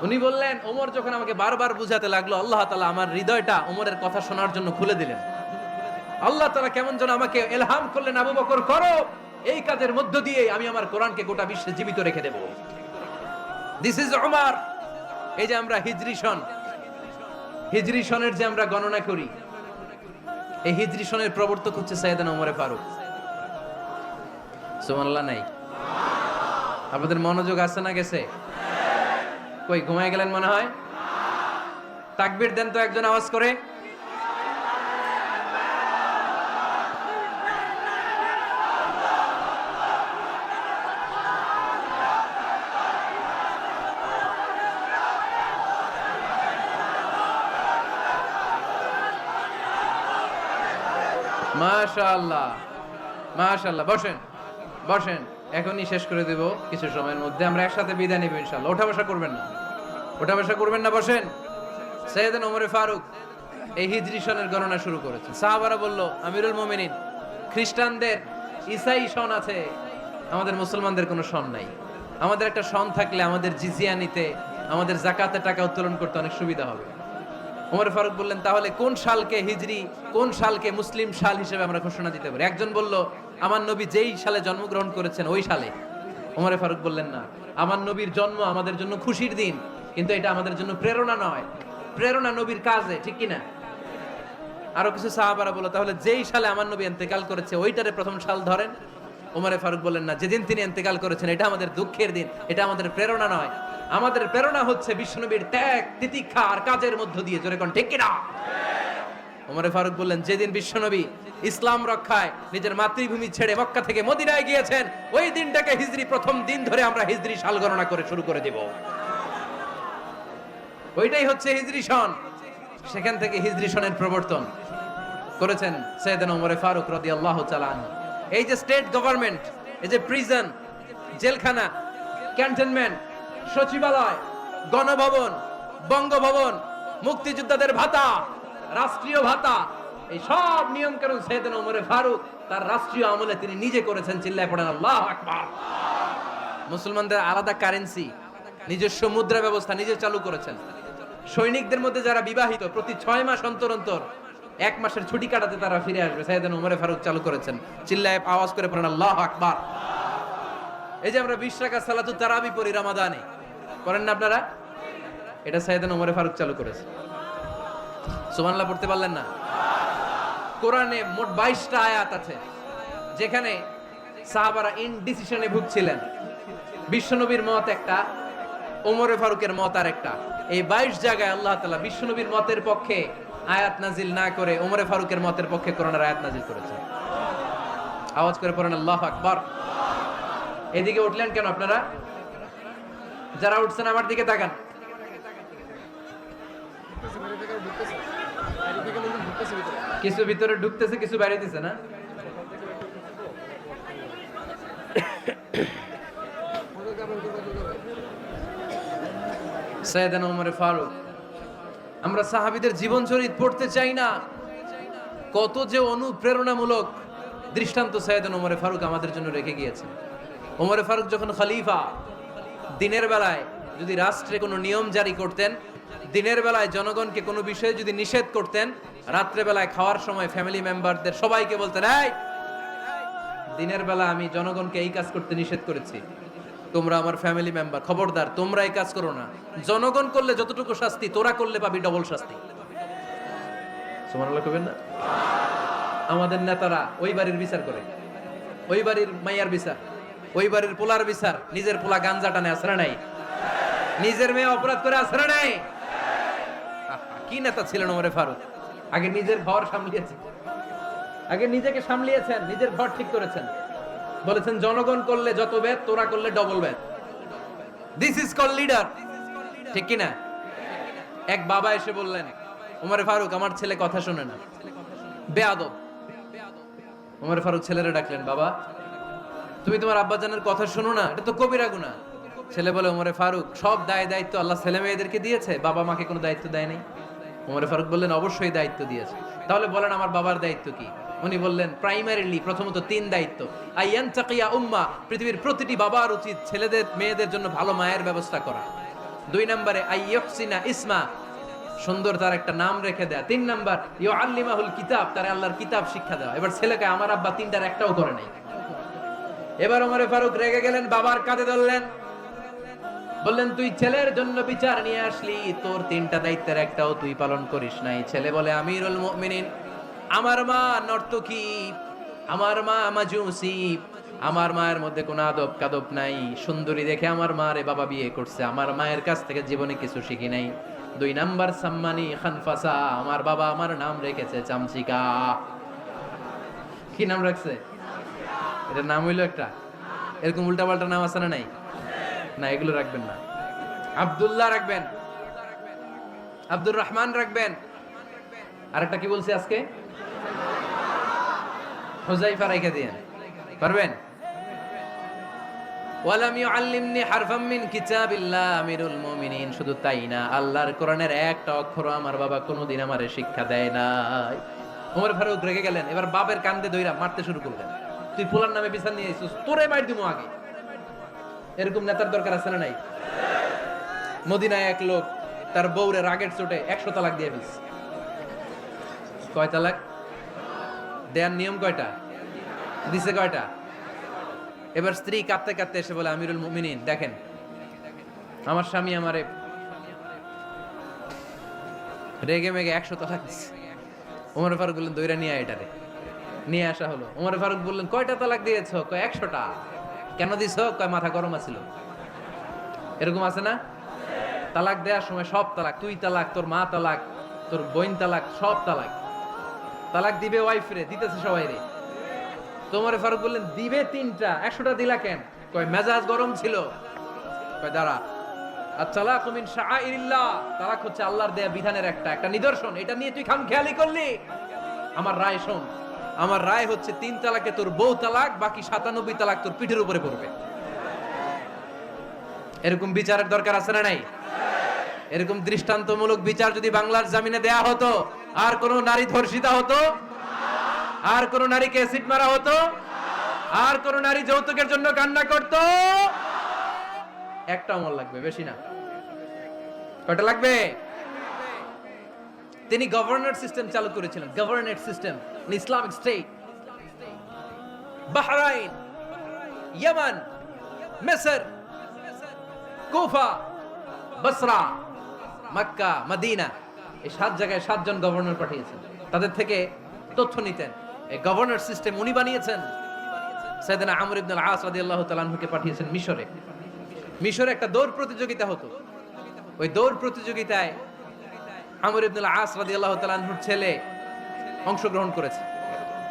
উনি বললেন, ওমর যখন আমাকে বারবার বুঝাতে লাগলো, আল্লাহ তাআলা আমার হৃদয়টা ওমরের কথা শোনার জন্য খুলে দিলেন। আল্লাহ তাআলা কেমন যেন আমাকে ইলহাম করলেন, আবু বকর করো, এই কাজের মধ্য দিয়ে আমি আমার কোরআনকে গোটা বিশ্বে জীবিত রেখে দেব। This is Umar. এই যে আমরা হিজরি সনের যে আমরা গণনা করি, এই হিজরি সনের প্রবর্তক হচ্ছে সাইয়েদনা ওমরে ফারুক। সুবহানাল্লাহ নাই? আপনাদের মনোযোগ আছে না গেছে? কই ঘুমায় গেলেন মনে হয়? তাকবীর দেন তো একজন আওয়াজ করে। মাশাআল্লাহ মাশাআল্লাহ। বসেন বসেন, এখনই শেষ করে দেব কিছু সময়ের মধ্যে। আমরা একসাথে বিদায় নিব ইনশাআল্লাহ। ওঠা বসা করবেন না, ওঠা বসা করবেন না, বসেন। সাইয়েদনা ওমরে ফারুক এই হিজরি সনের গণনা শুরু করেছেন। সাহাবারা বলল, আমিরুল মুমিনিন, খ্রিস্টানদের ঈসাই সন আছে, আমাদের মুসলমানদের কোনো সন নাই। আমাদের একটা সন থাকলে আমাদের জিজিয়া নিতে, আমাদের যাকাতের টাকা উত্তোলন করতে অনেক সুবিধা হবে। ওমর ফারুক বললেন, তাহলে কোন সালকে হিজরি, কোন সালকে মুসলিম সাল হিসেবে আমরা ঘোষণা দিতে পারি? একজন বলল, আমার নবী যেই সালে জন্মগ্রহণ করেছেন ওই সালে। ওমর ফারুক বললেন, না, আমার নবীর জন্ম আমাদের জন্য খুশির দিন, কিন্তু এটা আমাদের জন্য প্রেরণা নয়। প্রেরণা নবীর কাজে, ঠিক কিনা? আরো কিছু সাহাবারা বলল, তাহলে যেই সালে আমার নবী ইন্তেকাল করেছে ওইটারে প্রথম সাল ধরেন। ওমর ফারুক বললেন, না, যেদিন তিনি ইন্তেকাল করেছেন এটা আমাদের দুঃখের দিন, এটা আমাদের প্রেরণা নয়। আমাদের প্রেরণা হচ্ছে বিশ্বনবীর ত্যাগ, তিতিক্ষা আর কাজের মধ্য দিয়ে। জোরে কোন ঠিক কিনা? ওমর ফারুক বললেন, যেদিন বিশ্বনবী ইসলাম রক্ষায় নিজের মাতৃভূমি ছেড়ে মক্কা থেকে মদিনায় গিয়েছেন, ওই দিনটাকে হিজরি প্রথম দিন ধরে আমরা হিজরি সাল গণনা করে শুরু করে দেব। ওইটাই হচ্ছে হিজরি সন। সেখান থেকে হিজরি সনের প্রবর্তন করেছেন সাইয়েদনা ওমর ফারুক রাদিয়াল্লাহু তাআলা আনহু। এই যে স্টেট গভর্নমেন্ট, এই যে প্রিজন, জেলখানা, ক্যান্টনমেন্ট, সচিবালয়, গণভবন, বঙ্গভবন, মুক্তিযোদ্ধাদের ভাতা, রাষ্ট্রীয় ভাতা, এই সব নিয়ম কানুন সাইয়েদনা ওমর ফারুক তার রাষ্ট্রীয় আমলে তিনি নিজে করেছেন। চিল্লায় পড়েন আল্লাহু আকবার। মুসলমানদের আলাদা কারেন্সি, নিজস্ব মুদ্রা ব্যবস্থা নিজে চালু করেছেন। সৈনিকদের মধ্যে যারা বিবাহিত, প্রতি 6 মাস অন্তর অন্তর 1 মাসের ছুটি কাটাতে তারা ফিরে আসবে, সাইয়েদনা ওমর ফারুক চালু করেছেন। চিল্লায় আওয়াজ করে পড়েন আল্লাহু আকবার। এই যে আমরা 20 রাকাত সালাতুত তারাবি পড়ি রমাদানে, করেন না আপনারা? এটা সাইয়েদনা ওমর ফারুক চালু করেছেন। সুবহানাল্লাহ পড়তে পারলেন না? কোরআনে মোট 22টা আয়াত আছে যেখানে সাহাবারা ইনডিসিশনে ভুগছিলেন। বিশ্বনবীর মত একটা, ওমরে ফারুকের মত আর একটা। এই 22 জায়গায় আল্লাহ তাআলা বিশ্বনবীর মতের পক্ষে আয়াত নাজিল না করে ওমরে ফারুকের মতের পক্ষে কোরআনের আয়াত নাজিল করেছেন। আওয়াজ করে পড়েন আল্লাহু আকবার। এদিকে উঠলেন কেন আপনারা? যারা উঠছেন আমার দিকে তাকান। কিছু ভিতরে ঢুকতেছে, কিছু বাইরে দিছে না? সাইয়েদনা ওমর ফারুক, আমরা সাহাবীদের জীবন চরিত পড়তে চাই না, কত যে অনুপ্রেরণামূলক দৃষ্টান্ত সাইয়েদনা ওমর ফারুক আমাদের জন্য রেখে গিয়েছেন। ওমর ফারুক যখন খলিফা, দিনের বেলায় যদি রাষ্ট্রে কোনো নিয়ম জারি করতেন, দিনের বেলায় জনগণকে কোনো বিষয়ে যদি নিষেধ করতেন, রাত্রে বেলায় খাওয়ার সময় ফ্যামিলি মেম্বারদের সবাইকে বলতেন, এই দিনের বেলা আমি জনগণকে এই কাজ করতে নিষেধ করেছি, তোমরা আমার ফ্যামিলি মেম্বার, খবরদার তোমরা এই কাজ করো না। জনগণ করলে যতটুকু শাস্তি, তোরা করলে পাবি ডবল শাস্তি। সুবহানাল্লাহ কইবেন না? আমাদের নেতারা ওই বাড়ির বিচার করে, ওই বাড়ির মাইয়ার বিচার, ওই বাড়ির পোলার বিচার, নিজের পোলা গাঞ্জা টানে আসরা নাই, নিজের মেয়ে অপরাধ করে আসরা নাই। কি নেতা ছিলেন ওমর ফারুক! আগে নিজের ঘর সামলিয়েছেন, আগে নিজেকে সামলিয়েছেন, নিজের ঘর ঠিক করেছেন। বলেছেন জনগণ করলে যত বেদ, তোরা করলে double Veda. This is call leader, ঠিক কি না? এক বাবা এসে বললেন, ওমর ফারুক আমার ছেলে কথা শোনে না, বেয়াদব। ওমর ফারুক ছেলেরে ডাকলেন, বাবা তুমি তোমার আব্বাজানের কথা শোনো না, এটা তো কবিরা গুনাহ। ছেলে বলে, ওমর ফারুক সব দায় দায়িত্ব আল্লাহ ছেলে মেয়েদেরকে দিয়েছে, বাবা মাকে কোনো দায়িত্ব দেয় নাই। ওমর ফারুক বললেন, অবশ্যই দায়িত্ব দিয়েছে। তাহলে বলেন আমার বাবার দায়িত্ব কি? উনি বললেন, প্রাইমারিলি প্রথমত 3 দায়িত্ব। আইয়ান তাকিয়া উম্মা, পৃথিবীর প্রতিটি বাবার উচিত ছেলেদের মেয়েদের জন্য ভালো মায়ের ব্যবস্থা করা। 2 নম্বরে আইয়ুহসিনা ইসমা, সুন্দর তার একটা নাম রেখে দেয়া। 3 নাম্বার ইউআল্লিমাহুল কিতাব, তার আল্লাহর কিতাব শিক্ষা দেওয়া। এবার ছেলেকে আমার আব্বা 3টার একটাও করে নাই। এবার ওমর ফারুক রেগে গেলেন, বাবার কাঁধে ধরলেন, বললেন তুই ছেলের জন্য বিচার নিয়ে আসলি, তোর 3টা দায়িত্বের একটাও তুই পালন করিস নাই। ছেলে বলে, আমিরুল মুমিনিন, আমার মা নর্তকী, আমার মা মাজুসি, আমার মায়ের মধ্যে কোনো আদব কাদব নাই, সুন্দরী দেখে আমার মারে বাবা বিয়ে করছে, আমার মায়ের কাছ থেকে জীবনে কিছু শিখি নাই। 2 নাম্বার সাম্মানি খানফাসা, আমার বাবা আমার নাম রেখেছে চামচিকা। কি নাম রাখছে? এটা নাম হইলো একটা, এরকম উল্টাপাল্টা নাম আছে না? নাই না, এগুলো রাখবেন না। আব্দুল্লাহ রাখবেন, আব্দুর রহমান রাখবেন। আরেকটা কি বলছি আজকে? হুযায়ফা রেখে দিয়েন, পারবেন? ওয়ালাম ইউআল্লিমনি হারফাম মিন কিতাবিল্লাহ আমিরুল মুমিনিন, শুধু তাই না, আল্লাহর কোরআনের একটা অক্ষর আমার বাবা কোনোদিন আমারে শিক্ষা দেয় নাই। ওমর ফারুক রেগে গেলেন, এবার বাপের কান্দে দইরা মারতে শুরু করলেন। তুই পোলার নামে বিচার নিয়ে আইছিস, তোরে মার দিমু আগে। এরকম নেতার দরকার আছে না নাই? মদিনায় এক লোক তার বউরে রাগের চোটে 100 তালাক দিয়ে ফেলছে। কয় তালাক দেয়ার নিয়ম কয়টা? দিছে কয়টা? এবার স্ত্রী কাঁদতে কাঁদতে এসে বলে, আমিরুল মুমিনিন দেখেন, আমার স্বামী আমারে রেগে মেগে 100 তালাক দিচ্ছে। ওমর ফারুক বললেন, দইরা নিয়ে আয় এটারে। নিয়ে আসা হলো। ওমর ফারুক বললেন, কয়টা তালাক দিয়েছো? কয় 100টা। কেন দিছো? কয় মাথা গরম আছিল। এরকম আছে না? তালাক দেওয়ার সময় সব তালাক, তুই তালাক, তোর মা তালাক, তোর বোন তালাক, সব তালাক। তালাক দিবে ওয়াইফ রে, দিতেছে সবাই রে। ওমর ফারুক বললেন, দিবে 3টা, 100টা দিলা কেন? কয় মেজাজ গরম ছিল। কয় দাঁড়া, আত-তালাকু মিন শাআইরিল্লাহ, তালাক হচ্ছে আল্লাহর দেয়া বিধানের একটা নিদর্শন, এটা নিয়ে তুই খামখেয়ালি করলি। আমার রায় শোন, আমার রায় হচ্ছে 3 তালাকে তোর বউ তালাক, বাকি 97 তালাক তোর পিঠের উপরে পড়বে। এরকম বিচারের দরকার আছে না নাই? এরকম দৃষ্টান্তমূলক বিচার যদি বাংলার জমিনে দেয়া হতো, আর কোন নারী ধর্ষিতা হতো, আর কোন নারীকে অ্যাসিড মারা হতো, আর কোন নারী যৌতুকের জন্য কান্না করত? একটা আমল লাগবে, বেশি না। কয়টা লাগবে? তিনি গভর্নর সিস্টেম চালু করেছিলেন, governor system, Islamic state. Bahrain, ইয়ামান, মিসর, কুফা, বসরা, মক্কা, মদিনা, এই 7 জায়গায় 7 জন গভর্নর পাঠিয়েছেন। তাদের থেকে তথ্য নিতেন। এই গভর্নর সিস্টেম উনি বানিয়েছেন। সাইয়েদনা আমর ইবনে আল আস রাদিয়াল্লাহু তাআলা আনহুকে পাঠিয়েছেন মিশরে। মিশরে একটা দৌড় প্রতিযোগিতা হতো। ওই দৌড় প্রতিযোগিতায় আমর ইবনুল আস রাদিয়াল্লাহু তাআলা আনহুর ছেলে অংশগ্রহণ করেছে,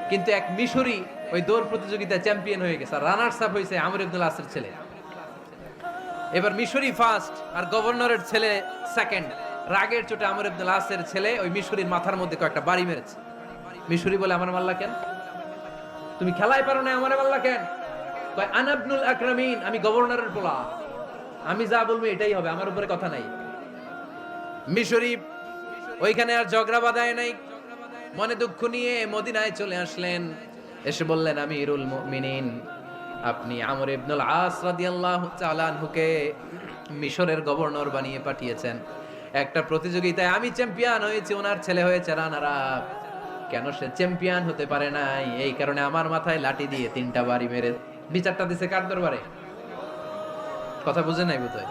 কিন্তু এক মিশরি ওই দৌড় প্রতিযোগিতায় চ্যাম্পিয়ন হয়ে গেছে, রানার্স আপ হয়েছে আমর ইবনুল আসের ছেলে। এবার মিশরি ফার্স্ট আর গভর্নরের ছেলে সেকেন্ড। রাগের চোটে আমর ইবনুল আসের ছেলে ওই মিশরির মাথার মধ্যে কয়েকটা বাড়ি মেরেছে। মিশরি বলে, আমার মাল্লা কেন, তুমি খেলাই পারো না, আমার মাল্লা কেন? কয় আনা ইবনুল আকরামিন, আমি গভর্নরের পোলা, আমি যা বলবো এটাই হবে, আমার উপরে কথা নাই। মিশরি ওইখানে আর ঝগড়া বাঁধায় নাই, মনে দুঃখ নিয়ে মদিনায় চলে আসলেন। এসে বললেন, আমিরুল মুমিনিন, আপনি আমর ইবনুল আস রাদিয়াল্লাহু তাআলা আনহুকে মিশরের গভর্নর বানিয়ে পাঠিয়েছেন। একটা প্রতিযোগিতায় আমি চ্যাম্পিয়ন হয়েছি, ওনার ছেলে হয়েছে রানার আপ। কেন সে চ্যাম্পিয়ন হতে পারে নাই? এই কারণে আমার মাথায় লাঠি দিয়ে 3টা বাড়ি মেরে বিচারটা দিছে কার দরবারে? কথা বুঝে নাই বোধহয়,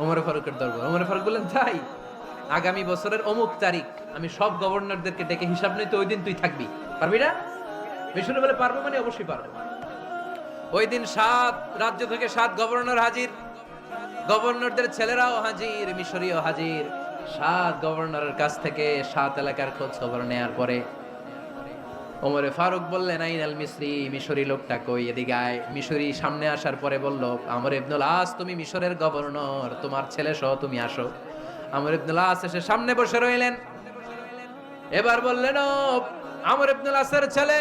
ওমর ফারুকের দরবার। ওমর ফারুক বললেন, তাই আগামী বছরের অমুক তারিখ আমি সব গভর্নরদেরকে ডেকে হিসাব নিই, তো ওই দিন তুই থাকবি, পারবি না? মিশরে বলে, পারবো মানে অবশ্যই পারবো। ওই দিন 7 রাজ্য থেকে 7 গভর্নর হাজির, গভর্নরদের ছেলেরাও হাজির, মিশরীয় হাজির। 7 গভর্নরের কাছ থেকে 7 এলাকার খোঁজ খবর নেয়ার পরে ওমরে ফারুক বললেন, আইনাল মিসরি, মিশরি লোকটা কই, এদিকে আয়। মিশরি সামনে আসার পরে বলল, আমর ইবনুল আস, তুমি মিশরের গভর্নর, তোমার ছেলে সহ তুমি আসো। আমর ইবনুল আস এসে সামনে বসে রইলেন। এবার বললেন, ও আমর ইবনুল আসের ছেলে,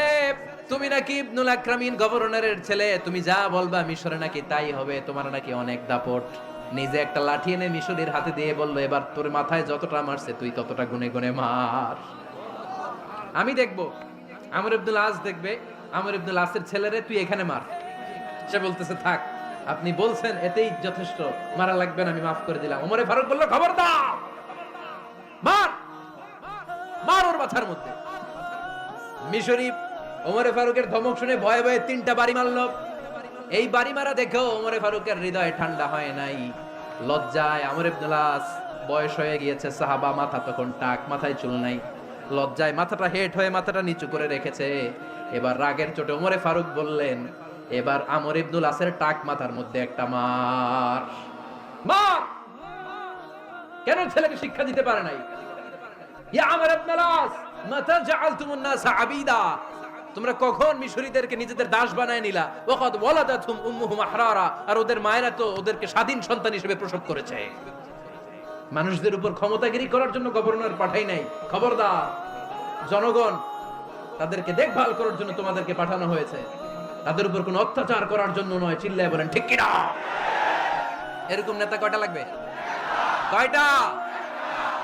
তুমি নাকি ইবনুল আকরামিন গভর্নরের ছেলে, তুমি যা বলবা মিশরে নাকি তাই হবে, তোমার নাকি অনেক দাপট। নিজে একটা লাঠি এনে মিশরীর হাতে দিয়ে বলল, এবার তোর মাথায় যতটা মারছে তুই ততটা গুনে গুনে মার, আমি দেখবো। আমর ইবনুল আস দেখবে, আমর ইবনুল আসের ছেলেরে তুই এখানে মার। সে বলতেছে, থাক, আপনি বলছেন এতেই যথেষ্ট, মারা লাগবে না, আমি মাফ করে দিলাম। ওমরে ফারুক বলল, খবরদার, মার, মার ওর মাথার মধ্যে। মিশরি ওমরে ফারুকের ধমক শুনে ভয়ে ভয়ে 3টা বাড়ি মারল। এই বাড়ি মারা দেখেও ওমরে ফারুকের হৃদয় ঠান্ডা হয় নাই। লজ্জায় আমর ইবনুল আস, বয়স হয়ে গিয়েছে, সাহাবা, মাথা তখন টাক, মাথায় চুল নাই, লজ্জায় মাথাটা হেট হয়ে মাথাটা নিচু করে রেখেছে। এবার রাগের চোটে ওমরে ফারুক বললেন, এবার আমর ইবনুল আসের টাক মাথার মধ্যে একটা মার, মার। কেন ছেলেকে শিক্ষা দিতে পারে নাই? ইয়া আমর ইবনুল আস, মাতা জাআলতুমুন নাস আবিদা, তোমরা কখন মিশরীদেরকে নিজেদের দাস বানায় নিলা? ওয়াকাদ ওয়ালাদাতুম উম্মুহুম আহরারা, আর ওদের মায়েরা তো ওদেরকে স্বাধীন সন্তান হিসেবে প্রসব করেছে। মানুষদের উপর ক্ষমতাগিরি করার জন্য গভর্নর পাঠাই নাই, খবরদার, জনগণ তাদেরকে দেখভাল করার জন্য তোমাদেরকে পাঠানো হয়েছে, তাদের উপর কোনো অত্যাচার করার জন্য নয়। চিল্লায় বলেন ঠিক কি না? এরকম নেতা কয়টা লাগবে? কয়টা?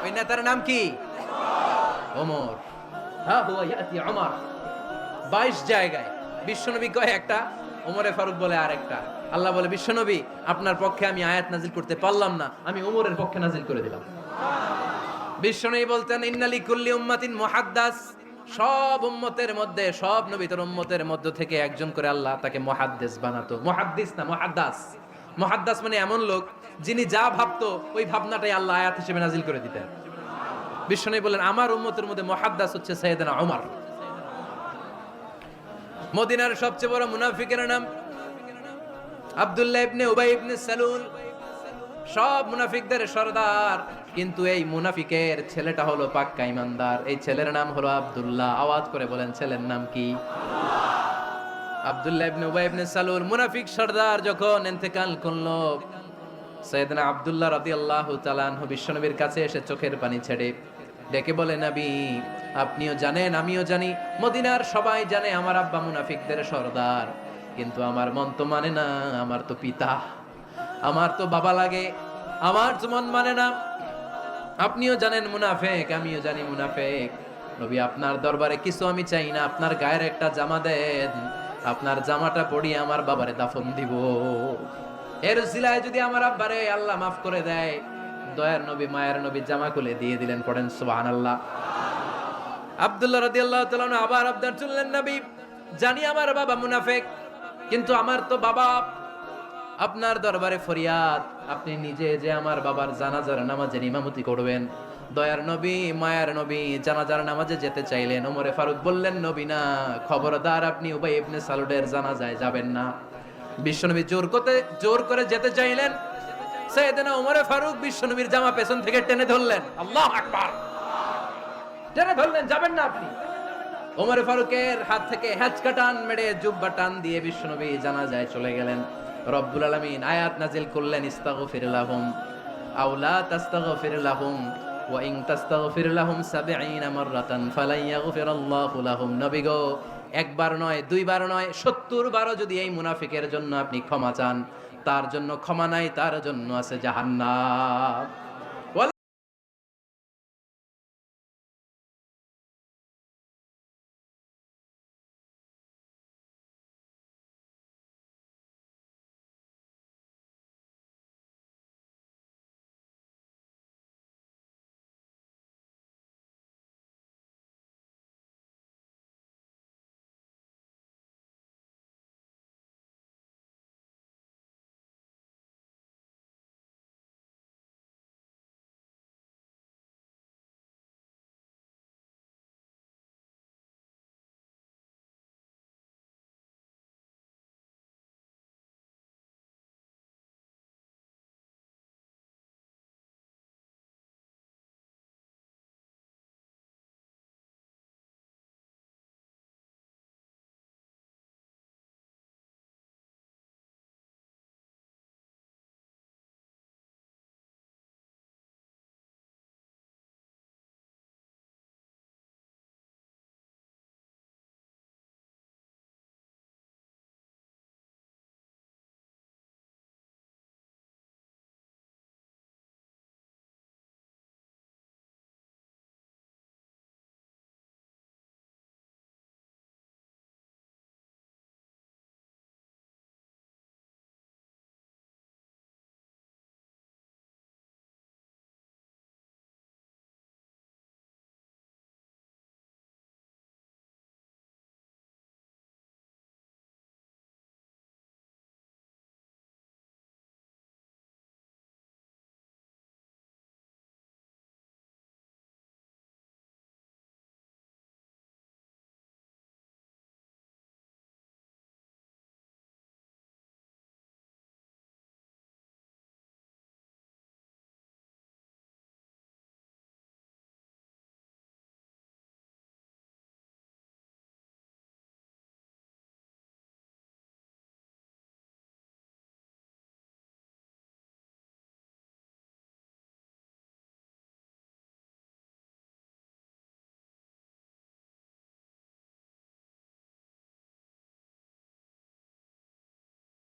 ওই নেতার নাম কি? ওমর। হ্যাঁ, হুয়া ইয়াতি ওমর। 22 জায়গায় বিশ্বনবী কয় একটা, ওমরে ফারুক বলে আরেকটা। আল্লাহ বলে, বিশ্বনবী, আপনার পক্ষে আমি আয়াত নাজিল করতে পারলাম না, আমি ওমরের পক্ষে নাজিল করে দিলাম। বিশ্বনবী বলতেন, ইন্নালি কুল্লি উম্মাতিন মুহাদ্দাস, সব উম্মতের মধ্যে, সব নবীর উম্মতের মধ্য থেকে একজন করে আল্লাহ তাকে মুহাদ্দিস বানাতো। মুহাদ্দিস না, মুহাদ্দাস। মুহাদ্দাস মানে এমন লোক যিনি যা ভাবতো ওই ভাবনাটাই আল্লাহ আয়াত হিসেবে নাজিল করে দিতেন। বিশ্বনবী বলেন, আমার উম্মতের মধ্যে মুহাদ্দাস হচ্ছে সাইয়েদনা ওমর। মদিনার সবচেয়ে বড় মুনাফিকের নাম আব্দুল্লাহ ইবনে উবাই ইবনে সালুল, সব মুনাফিকদের সরদার। কিন্তু এই মুনাফিকের ছেলেটা হলো পাক্কা ইমানদার, এই ছেলের নাম হলো আব্দুল্লাহ। আওয়াজ করে বলেন, ছেলের নাম কি? আব্দুল্লাহ ইবনে উবাই ইবনে সালুল। মুনাফিক সরদার যখন ইন্তেকাল করলো, সাইয়েদনা আব্দুল্লাহ রাদিয়াল্লাহু তাআলা আনহু বিশ্বনবীর কাছে এসে চোখের পানি ছেড়ে ডেকে বলে, নবী, আপনিও জানেন, আমিও জানি, মদিনার সবাই জানে আমার আব্বা মুনাফিকদের সরদার, কিন্তু আমার মন তো মানে না, আমার তো পিতা, আমার তো বাবা লাগে, আমার তো মন মানে না। আপনিও জানেন মুনাফিক, আমিও জানি মুনাফিক। নবী, আপনার দরবারে কিছু আমি চাই না, আপনার গায়ের একটা জামা দেন, আপনার জামাটা পরিয়ে আমার বাবারে দাফন দিব। এর উসিলায় যদি আমার আব্বারে আল্লাহ মাফ করে দেয়, দয়ার নবী, মায়ের নবী জামা খুলে দিয়ে দিলেন। পড়েন সুবহানাল্লাহ। আব্দুল্লাহ রাদিয়াল্লাহু তাআলা আবার আবদার চললেন, নবী, জানি আমার বাবা মুনাফিক, কিন্তু আমার তো বাবা, আপনার দরবারে ফরিয়াদ, আপনি নিজে যে আমার বাবার জানাজার নামাজের ইমামতি করবেন। দয়ার নবী, মায়ার নবী জানাজার নামাজে যেতে চাইলেন। ওমরে ফারুক বললেন, নবী না, খবরদার, আপনি উবাই ইবনে সালুলের জানাজায় যাবেন না। বিশ্বনবী জোর করে যেতে চাইলেন, সাইয়েদনা ওমরে ফারুক বিশ্বনবীর জামা পেছন থেকে টেনে ধরলেন। আল্লাহু আকবার, টেনে ধরলেন, যাবেন না আপনি। ওমরে ফারুকের হাত থেকে হ্যাচকা টান মেরে জুব্বা টান দিয়ে বিশ্বনবী জানাজায় চলে গেলেন। রব্বুল আলামিন আয়াত নাজিল করলেন, ইস্তাগফির লাহুম আও লা তাস্তাগফির লাহুম ওয়া ইন তাস্তাগফির লাহুম ৭০ মাররাতান ফালান ইয়াগফিরাল্লাহু লাহুম। নবী গো, একবার নয়, দুইবার নয়, ৭০ বারও যদি এই মুনাফিকের জন্য আপনি ক্ষমা চান, তার জন্য ক্ষমা নাই, তার জন্য আছে জাহান্নাম।